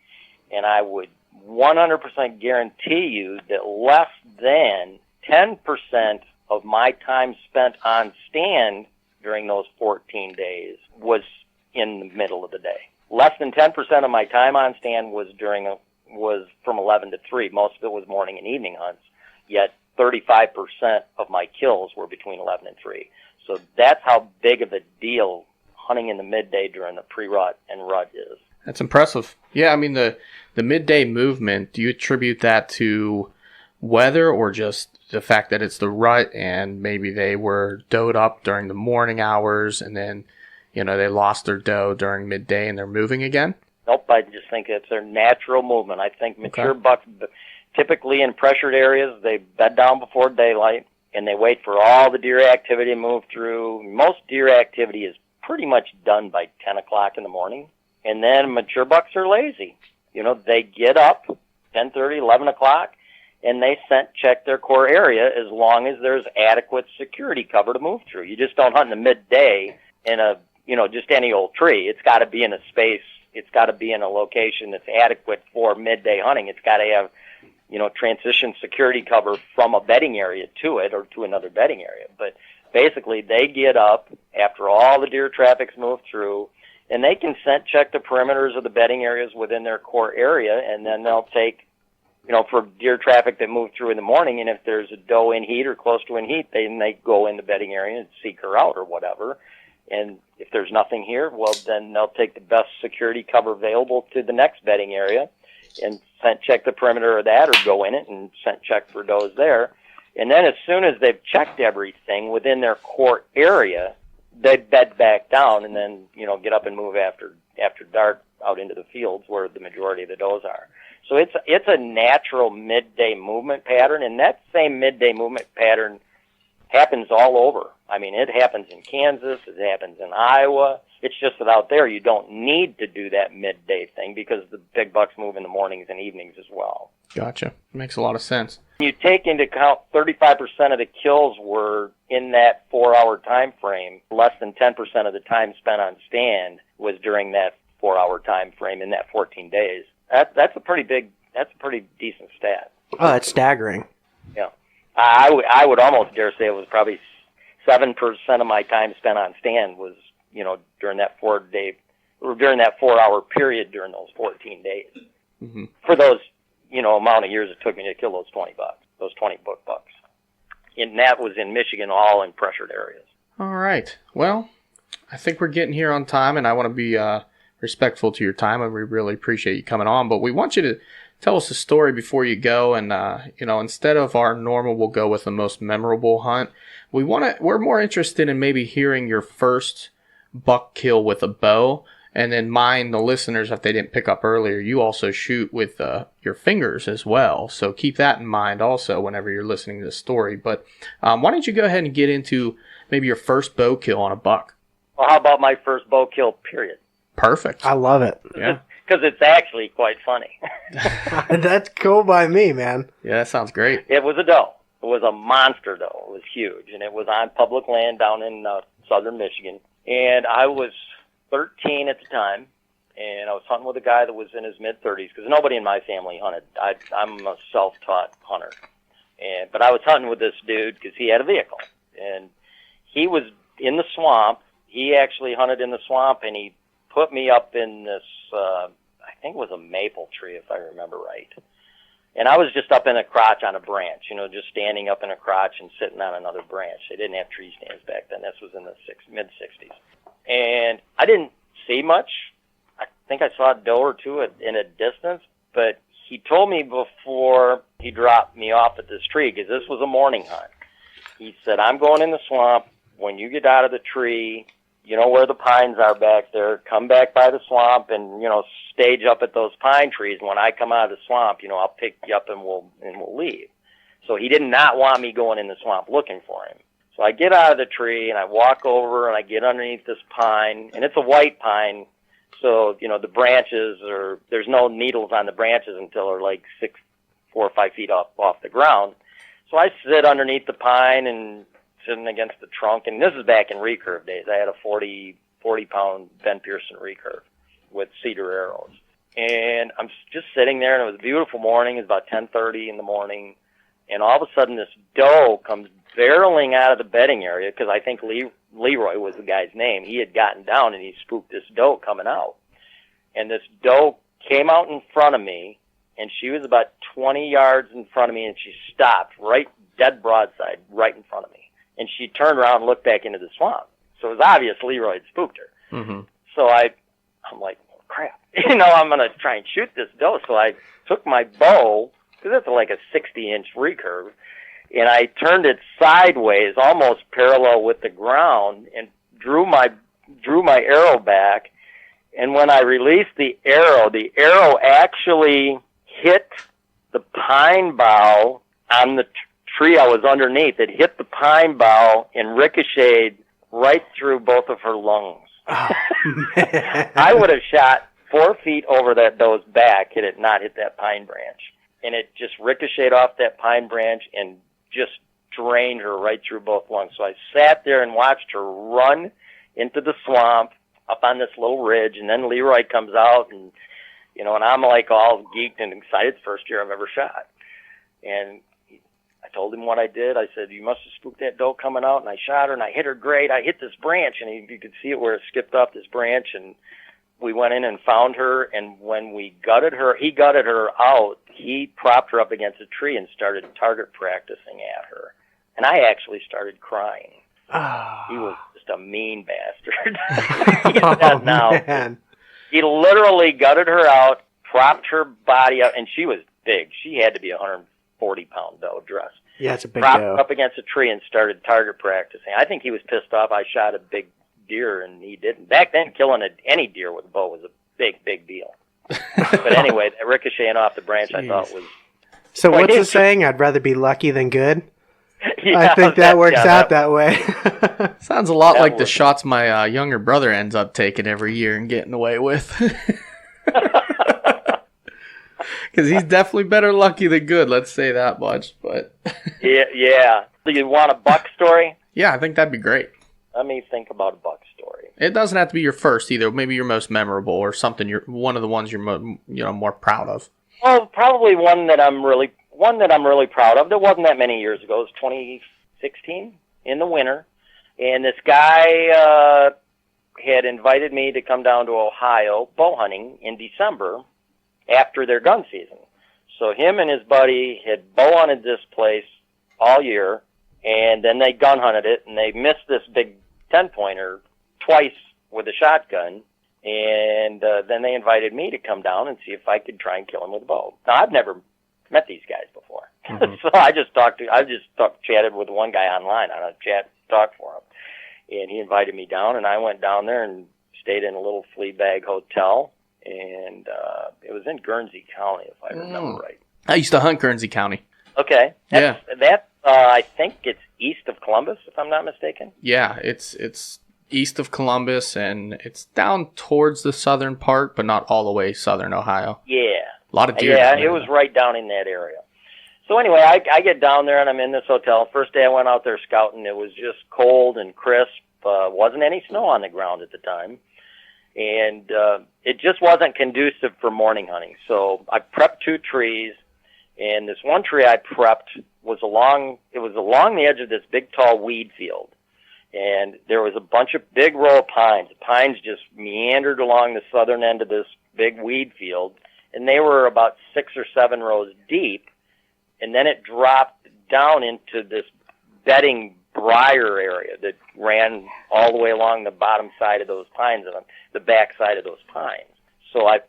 and I would 100% guarantee you that less than 10% of my time spent on stand during those 14 days was in the middle of the day. Less than 10% of my time on stand was from 11 to 3. Most of it was morning and evening hunts, yet 35% of my kills were between 11 and 3. So that's how big of a deal hunting in the midday during the pre-rut and rut is. That's impressive. Yeah, the midday movement, do you attribute that to weather or just the fact that it's the rut and maybe they were doed up during the morning hours and then, they lost their doe during midday and they're moving again? Nope, I just think it's their natural movement. I think mature bucks, typically in pressured areas, they bed down before daylight and they wait for all the deer activity to move through. Most deer activity is pretty much done by 10 o'clock in the morning. And then mature bucks are lazy. They get up 10:30, 11 o'clock, and they scent check their core area as long as there's adequate security cover to move through. You just don't hunt in the midday in just any old tree. It's got to be in a space. It's got to be in a location that's adequate for midday hunting. It's got to have, transition security cover from a bedding area to it or to another bedding area. But basically, they get up after all the deer traffic's moved through, and they can scent check the perimeters of the bedding areas within their core area, and then they'll take, for deer traffic that move through in the morning, and if there's a doe in heat or close to in heat, then they go in the bedding area and seek her out or whatever. And if there's nothing here, well, then they'll take the best security cover available to the next bedding area and scent check the perimeter of that or go in it and scent check for does there. And then as soon as they've checked everything within their core area, they bed back down and then, get up and move after dark out into the fields where the majority of the does are. So it's a natural midday movement pattern, and that same midday movement pattern happens all over. I mean, it happens in Kansas, it happens in Iowa. It's just that out there you don't need to do that midday thing because the big bucks move in the mornings and evenings as well. Gotcha. Makes a lot of sense. You take into account 35% of the kills were in that 4-hour time frame. Less than 10% of the time spent on stand was during that 4-hour time frame in that 14 days. That's a pretty decent stat. Oh, that's staggering. Yeah. I would almost dare say it was probably 7% of my time spent on stand was, during that 4-hour period during those 14 days. Mm-hmm. For those, amount of years it took me to kill those 20 book bucks. And that was in Michigan, all in pressured areas. All right. Well, I think we're getting here on time, and I want to be respectful to your time, and we really appreciate you coming on. But we want you to tell us a story before you go, and instead of our normal, we'll go with the most memorable hunt. We're more interested in maybe hearing your first buck kill with a bow, and then the listeners, if they didn't pick up earlier, you also shoot with your fingers as well. So keep that in mind also whenever you're listening to the story. But why don't you go ahead and get into maybe your first bow kill on a buck? Well, how about my first bow kill, period? Perfect. I love it. Yeah. Because it's actually quite funny. That's cool by me, man. Yeah, that sounds great. It was a doe. It was a monster doe. It was huge, and it was on public land down in southern Michigan. And I was 13 at the time, and I was hunting with a guy that was in his mid-30s because nobody in my family hunted. I'm a self-taught hunter. But I was hunting with this dude because he had a vehicle. And he was in the swamp. He actually hunted in the swamp, and he put me up in this, I think it was a maple tree, if I remember right. And I was just up in a crotch on a branch, just standing up in a crotch and sitting on another branch. They didn't have tree stands back then. This was in the mid-60s. And I didn't see much. I think I saw a doe or two in a distance, but he told me before he dropped me off at this tree, because this was a morning hunt, he said, I'm going in the swamp. When you get out of the tree, where the pines are back there, come back by the swamp and, stage up at those pine trees. And when I come out of the swamp, I'll pick you up and we'll leave. So he did not want me going in the swamp looking for him. So I get out of the tree and I walk over and I get underneath this pine, and it's a white pine. So, the branches there's no needles on the branches until they're like 4 or 5 feet off the ground. So I sit underneath the pine and sitting against the trunk, and this is back in recurve days. I had a 40-pound Ben Pearson recurve with cedar arrows. And I'm just sitting there, and it was a beautiful morning. It was about 10:30 in the morning, and all of a sudden this doe comes barreling out of the bedding area, because I think Leroy was the guy's name. He had gotten down, and he spooked this doe coming out. And this doe came out in front of me, and she was about 20 yards in front of me, and she stopped right dead broadside right in front of me. And she turned around and looked back into the swamp. So it was obvious Leroy had spooked her. Mm-hmm. So I'm like, oh, crap. I'm going to try and shoot this doe. So I took my bow, because it's like a 60-inch recurve, and I turned it sideways, almost parallel with the ground, and drew my arrow back. And when I released the arrow actually hit the pine bough on the tree I was underneath. It hit the pine bough and ricocheted right through both of her lungs. Oh, man. I would have shot 4 feet over that doe's back had it not hit that pine branch. And it just ricocheted off that pine branch and just drained her right through both lungs. So I sat there and watched her run into the swamp up on this little ridge, and then Leroy comes out, and and I'm like all geeked and excited. It's the first year I've ever shot. And I told him what I did. I said, you must have spooked that doe coming out, and I shot her, and I hit her great. I hit this branch, and you could see it where it skipped off this branch, and we went in and found her, and when he gutted her out, he propped her up against a tree and started target practicing at her. And I actually started crying. Oh. He was just a mean bastard. Man. He literally gutted her out, propped her body up, and she was big. She had to be a 140-pound doe dressed. Yeah, it's a big propped doe. up against a tree and started target practicing. I think he was pissed off I shot a big deer and he didn't. Back then, killing any deer with a bow was a big, big deal. But anyway, that ricocheting off the branch, I thought was... So quite what's the interesting. saying? I'd rather be lucky than good? I think that works out that way. Sounds a lot like the works. shots my younger brother ends up taking every year and getting away with. Because he's definitely better lucky than good, let's say that much. But Yeah. Do you want a buck story? yeah, I think that'd be great. Let me think about a buck story. It doesn't have to be your first either. Maybe your most memorable or something. One of the ones you're more proud of. Well, probably one that I'm really proud of. There wasn't that many years ago. It was 2016 in the winter, and this guy had invited me to come down to Ohio bow hunting in December after their gun season. So him and his buddy had bow hunted this place all year, and then they gun hunted it, and they missed this big 10-pointer twice with a shotgun, and then they invited me to come down and see if I could try and kill him with a bow. Now, I've never met these guys before, so I just chatted with one guy online on a chat talk forum, and he invited me down, and I went down there and stayed in a little flea bag hotel, and it was in Guernsey County, if I remember right. I used to hunt Guernsey County. Okay. I think it's east of Columbus, if I'm not mistaken. Yeah, it's east of Columbus, and it's down towards the southern part, but not all the way southern Ohio. Yeah. A lot of deer. Yeah, it was right down in that area. So anyway, I get down there, and I'm in this hotel. First day I went out there scouting, it was just cold and crisp. Wasn't any snow on the ground at the time. And it just wasn't conducive for morning hunting. So I prepped 2 trees, and this one tree I prepped was along the edge of this big, tall weed field. And there was a bunch of big row of pines. The pines just meandered along the southern end of this big weed field, and they were about 6 or 7 rows deep. And then it dropped down into this bedding briar area that ran all the way along the bottom side of those pines and the back side of those pines. So I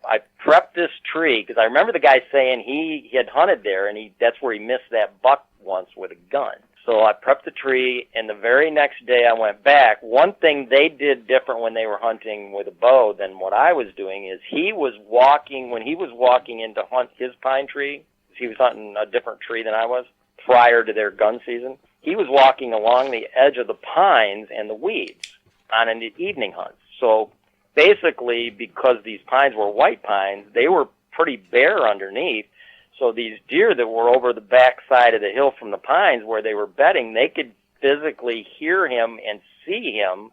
prepped this tree because I remember the guy saying he had hunted there, and that's where he missed that buck once with a gun. So I prepped the tree, and the very next day I went back. One thing they did different when they were hunting with a bow than what I was doing is when he was walking in to hunt his pine tree, he was hunting a different tree than I was prior to their gun season. He was walking along the edge of the pines and the weeds on an evening hunt. So basically, because these pines were white pines, they were pretty bare underneath. So these deer that were over the back side of the hill from the pines where they were bedding, they could physically hear him and see him,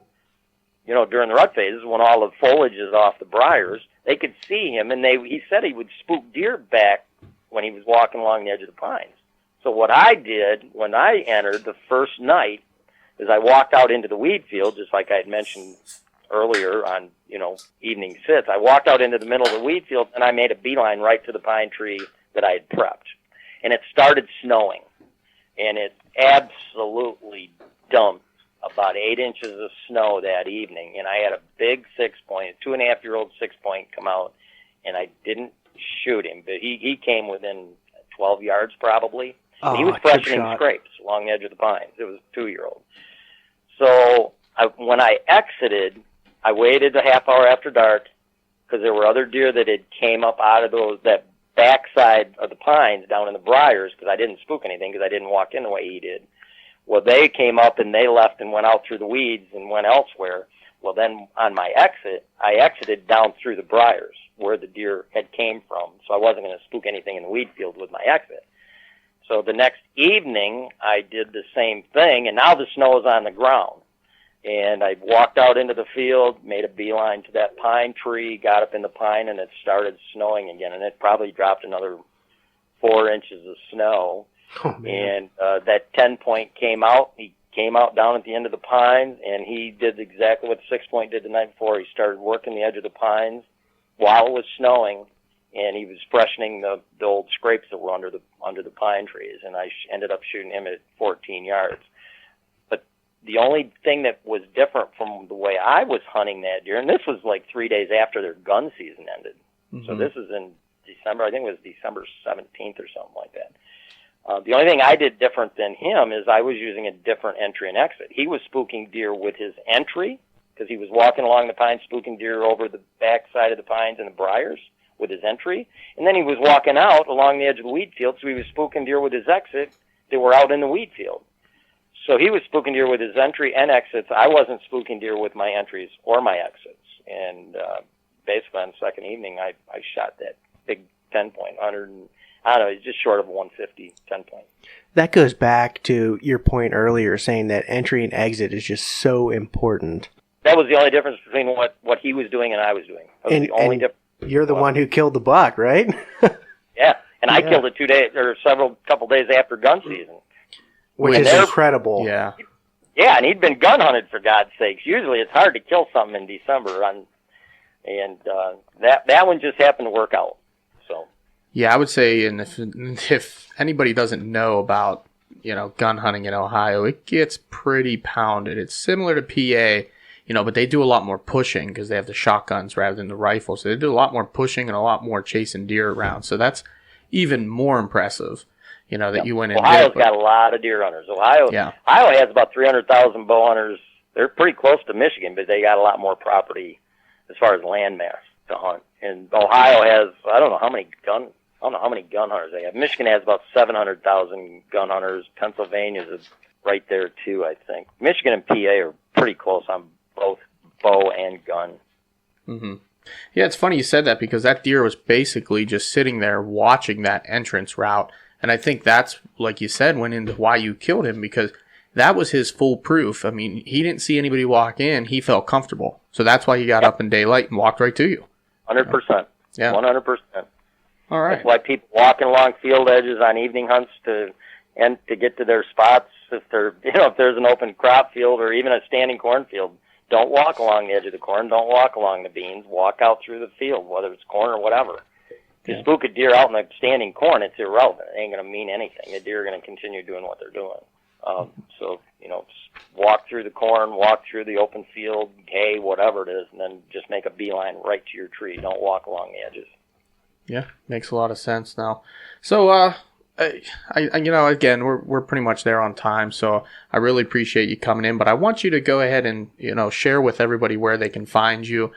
during the rut phases when all the foliage is off the briars. They could see him, and he said he would spook deer back when he was walking along the edge of the pines. So what I did when I entered the first night is I walked out into the weed field, just like I had mentioned earlier on, evening sits. I walked out into the middle of the weed field, and I made a beeline right to the pine tree that I had prepped. And it started snowing, and it absolutely dumped about 8 inches of snow that evening. And I had a big 6-point, 2.5-year-old 6-point come out, and I didn't shoot him, but he came within 12 yards probably. And he was freshening scrapes along the edge of the pines. It was a 2-year-old. So when I exited, I waited a half hour after dark because there were other deer that had came up out of that backside of the pines down in the briars, because I didn't spook anything because I didn't walk in the way he did. Well, they came up and they left and went out through the weeds and went elsewhere. Well, then on my exit, I exited down through the briars where the deer had came from, so I wasn't going to spook anything in the weed field with my exit. So the next evening, I did the same thing, and now the snow is on the ground. And I walked out into the field, made a beeline to that pine tree, got up in the pine, and it started snowing again. And it probably dropped another 4 inches of snow. Oh, man. And that 10-point came out. He came out down at the end of the pines, and he did exactly what the 6-point did the night before. He started working the edge of the pines while it was snowing, and he was freshening the old scrapes that were under the pine trees. And I ended up shooting him at 14 yards. The only thing that was different from the way I was hunting that deer, and this was like 3 days after their gun season ended. Mm-hmm. So this is in December, I think it was December 17th or something like that. The only thing I did different than him is I was using a different entry and exit. He was spooking deer with his entry, because he was walking along the pines, spooking deer over the back side of the pines and the briars with his entry. And then he was walking out along the edge of the weed field, so he was spooking deer with his exit that were out in the weed field. So he was spooking deer with his entry and exits. I wasn't spooking deer with my entries or my exits. And basically on the second evening, I shot that big 10-point, I don't know, just short of 150 10-point. That goes back to your point earlier saying that entry and exit is just so important. That was the only difference between what he was doing and I was doing. That was the only difference. You're the one who killed the buck, right? Yeah, and I killed it couple days after gun season. Which is incredible. Yeah. Yeah, and he'd been gun hunted, for God's sakes. Usually it's hard to kill something in December, and that one just happened to work out. So. Yeah, I would say, and if anybody doesn't know about, gun hunting in Ohio, it gets pretty pounded. It's similar to PA, but they do a lot more pushing because they have the shotguns rather than the rifles. So they do a lot more pushing and a lot more chasing deer around. So that's even more impressive, that you went in. Ohio's got a lot of deer hunters. Ohio has about 300,000 bow hunters. They're pretty close to Michigan, but they got a lot more property as far as land mass to hunt. And Ohio has, I don't know how many gun hunters they have. Michigan has about 700,000 gun hunters. Pennsylvania's right there too, I think. Michigan and PA are pretty close on both bow and gun. Mm-hmm. Yeah, it's funny you said that because that deer was basically just sitting there watching that entrance route. And I think that's, like you said, went into why you killed him, because that was his full proof. I mean, he didn't see anybody walk in. He felt comfortable. So that's why he got up in daylight and walked right to you. 100%. Yeah. 100%. All right. That's why people walking along field edges on evening hunts to get to their spots. If there's an open crop field or even a standing cornfield, don't walk along the edge of the corn. Don't walk along the beans. Walk out through the field, whether it's corn or whatever. If you spook a deer out in the standing corn, it's irrelevant. It ain't going to mean anything. The deer are going to continue doing what they're doing. So, walk through the corn, walk through the open field, hay, whatever it is, and then just make a beeline right to your tree. Don't walk along the edges. Yeah, makes a lot of sense now. So, again, we're pretty much there on time, so I really appreciate you coming in. But I want you to go ahead and share with everybody where they can find you,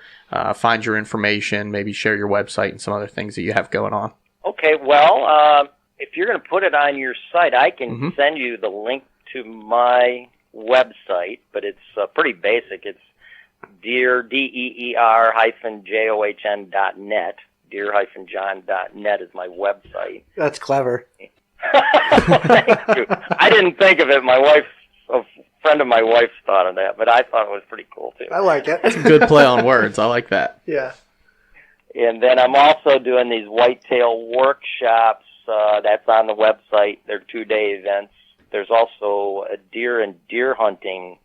find your information, maybe share your website and some other things that you have going on. Okay, well, if you're going to put it on your site, I can send you the link to my website, but it's pretty basic. It's deer-john.net. deer-john.net is my website. That's clever. Thank you. I didn't think of it. A friend of my wife's thought of that, but I thought it was pretty cool too. I like it. That's a good play on words. I like that. Yeah. And then I'm also doing these whitetail workshops. That's on the website. They're 2-day events. There's also a deer and deer hunting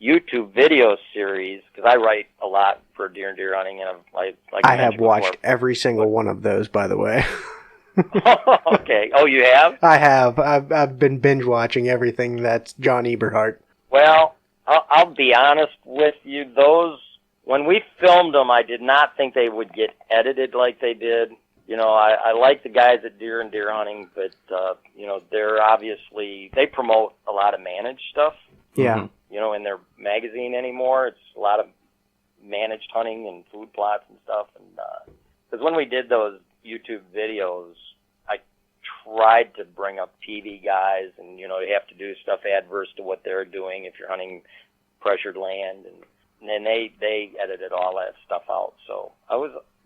YouTube video series, because I write a lot for deer and deer hunting, and I have watched every single one of those, by the way. Okay. Oh, you have? I have. I've been binge watching everything that's John Eberhart. Well, I'll be honest with you. Those, when we filmed them, I did not think they would get edited like they did. I like the guys at Deer and Deer Hunting, but they're obviously, they promote a lot of managed stuff. Yeah. In their magazine anymore, it's a lot of managed hunting and food plots and stuff. And because when we did those YouTube videos, I tried to bring up TV guys, and you have to do stuff adverse to what they're doing if you're hunting pressured land, and then they edited all that stuff out. So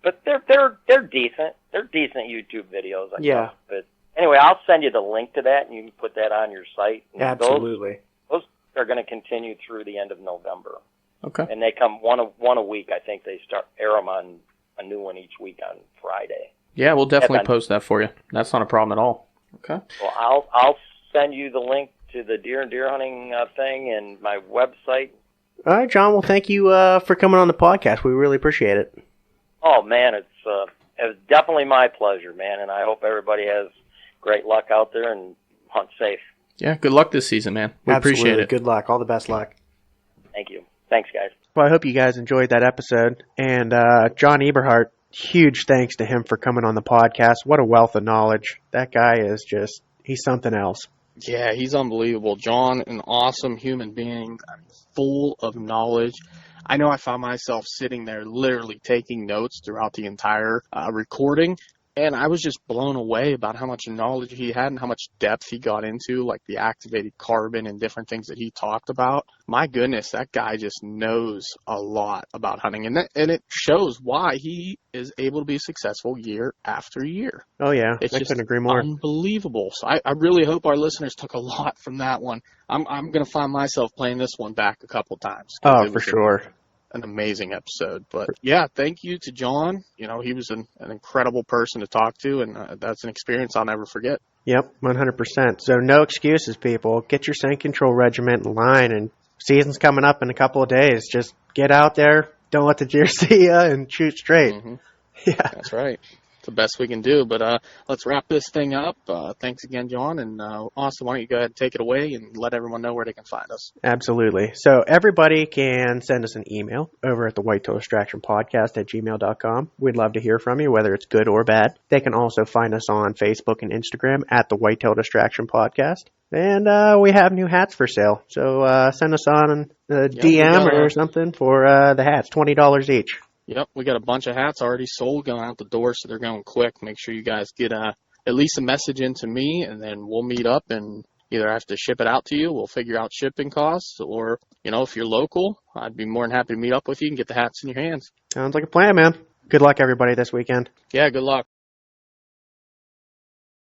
but they're decent. They're decent YouTube videos. I guess. But anyway, I'll send you the link to that, and you can put that on your site. And absolutely. Those are going to continue through the end of November. Okay. And they come one a week. I think they air them on a new one each week on Friday. Yeah, we'll definitely post that for you. That's not a problem at all. Okay. Well, I'll send you the link to the deer and deer hunting thing and my website. All right, John. Well, thank you for coming on the podcast. We really appreciate it. Oh man, it was definitely my pleasure, man. And I hope everybody has great luck out there and hunt safe. Yeah, good luck this season, man. We appreciate it. Good luck. All the best luck. Thank you. Thanks, guys. Well, I hope you guys enjoyed that episode. And John Eberhart, huge thanks to him for coming on the podcast. What a wealth of knowledge. That guy is he's something else. Yeah, he's unbelievable. John, an awesome human being, full of knowledge. I know I found myself sitting there literally taking notes throughout the entire recording. And I was just blown away about how much knowledge he had and how much depth he got into, like the activated carbon and different things that he talked about. My goodness, that guy just knows a lot about hunting. And it shows why he is able to be successful year after year. Oh, yeah. It's I just couldn't agree more. unbelievable. So I really hope our listeners took a lot from that one. I'm going to find myself playing this one back a couple times. Oh, for sure. An amazing episode. But yeah, thank you to John. He was an incredible person to talk to, and that's an experience I'll never forget. Yep, 100%. So no excuses, people. Get your scent control regiment in line, and season's coming up in a couple of days. Just get out there, don't let the deer see you, and shoot straight. Mm-hmm. Yeah, that's right. It's the best we can do. But let's wrap this thing up. Thanks again, John. And Austin, why don't you go ahead and take it away and let everyone know where they can find us. absolutely. So everybody can send us an email over at the Whitetail Distraction Podcast at gmail.com. We'd love to hear from you, whether it's good or bad. They can also find us on Facebook and Instagram at the Whitetail Distraction Podcast. And we have new hats for sale. So send us on a DM or something for the hats, $20 each. Yep, we got a bunch of hats already sold going out the door, so they're going quick. Make sure you guys get at least a message into me, and then we'll meet up and either have to ship it out to you. We'll figure out shipping costs, or, if you're local, I'd be more than happy to meet up with you and get the hats in your hands. Sounds like a plan, man. Good luck, everybody, this weekend. Yeah, good luck.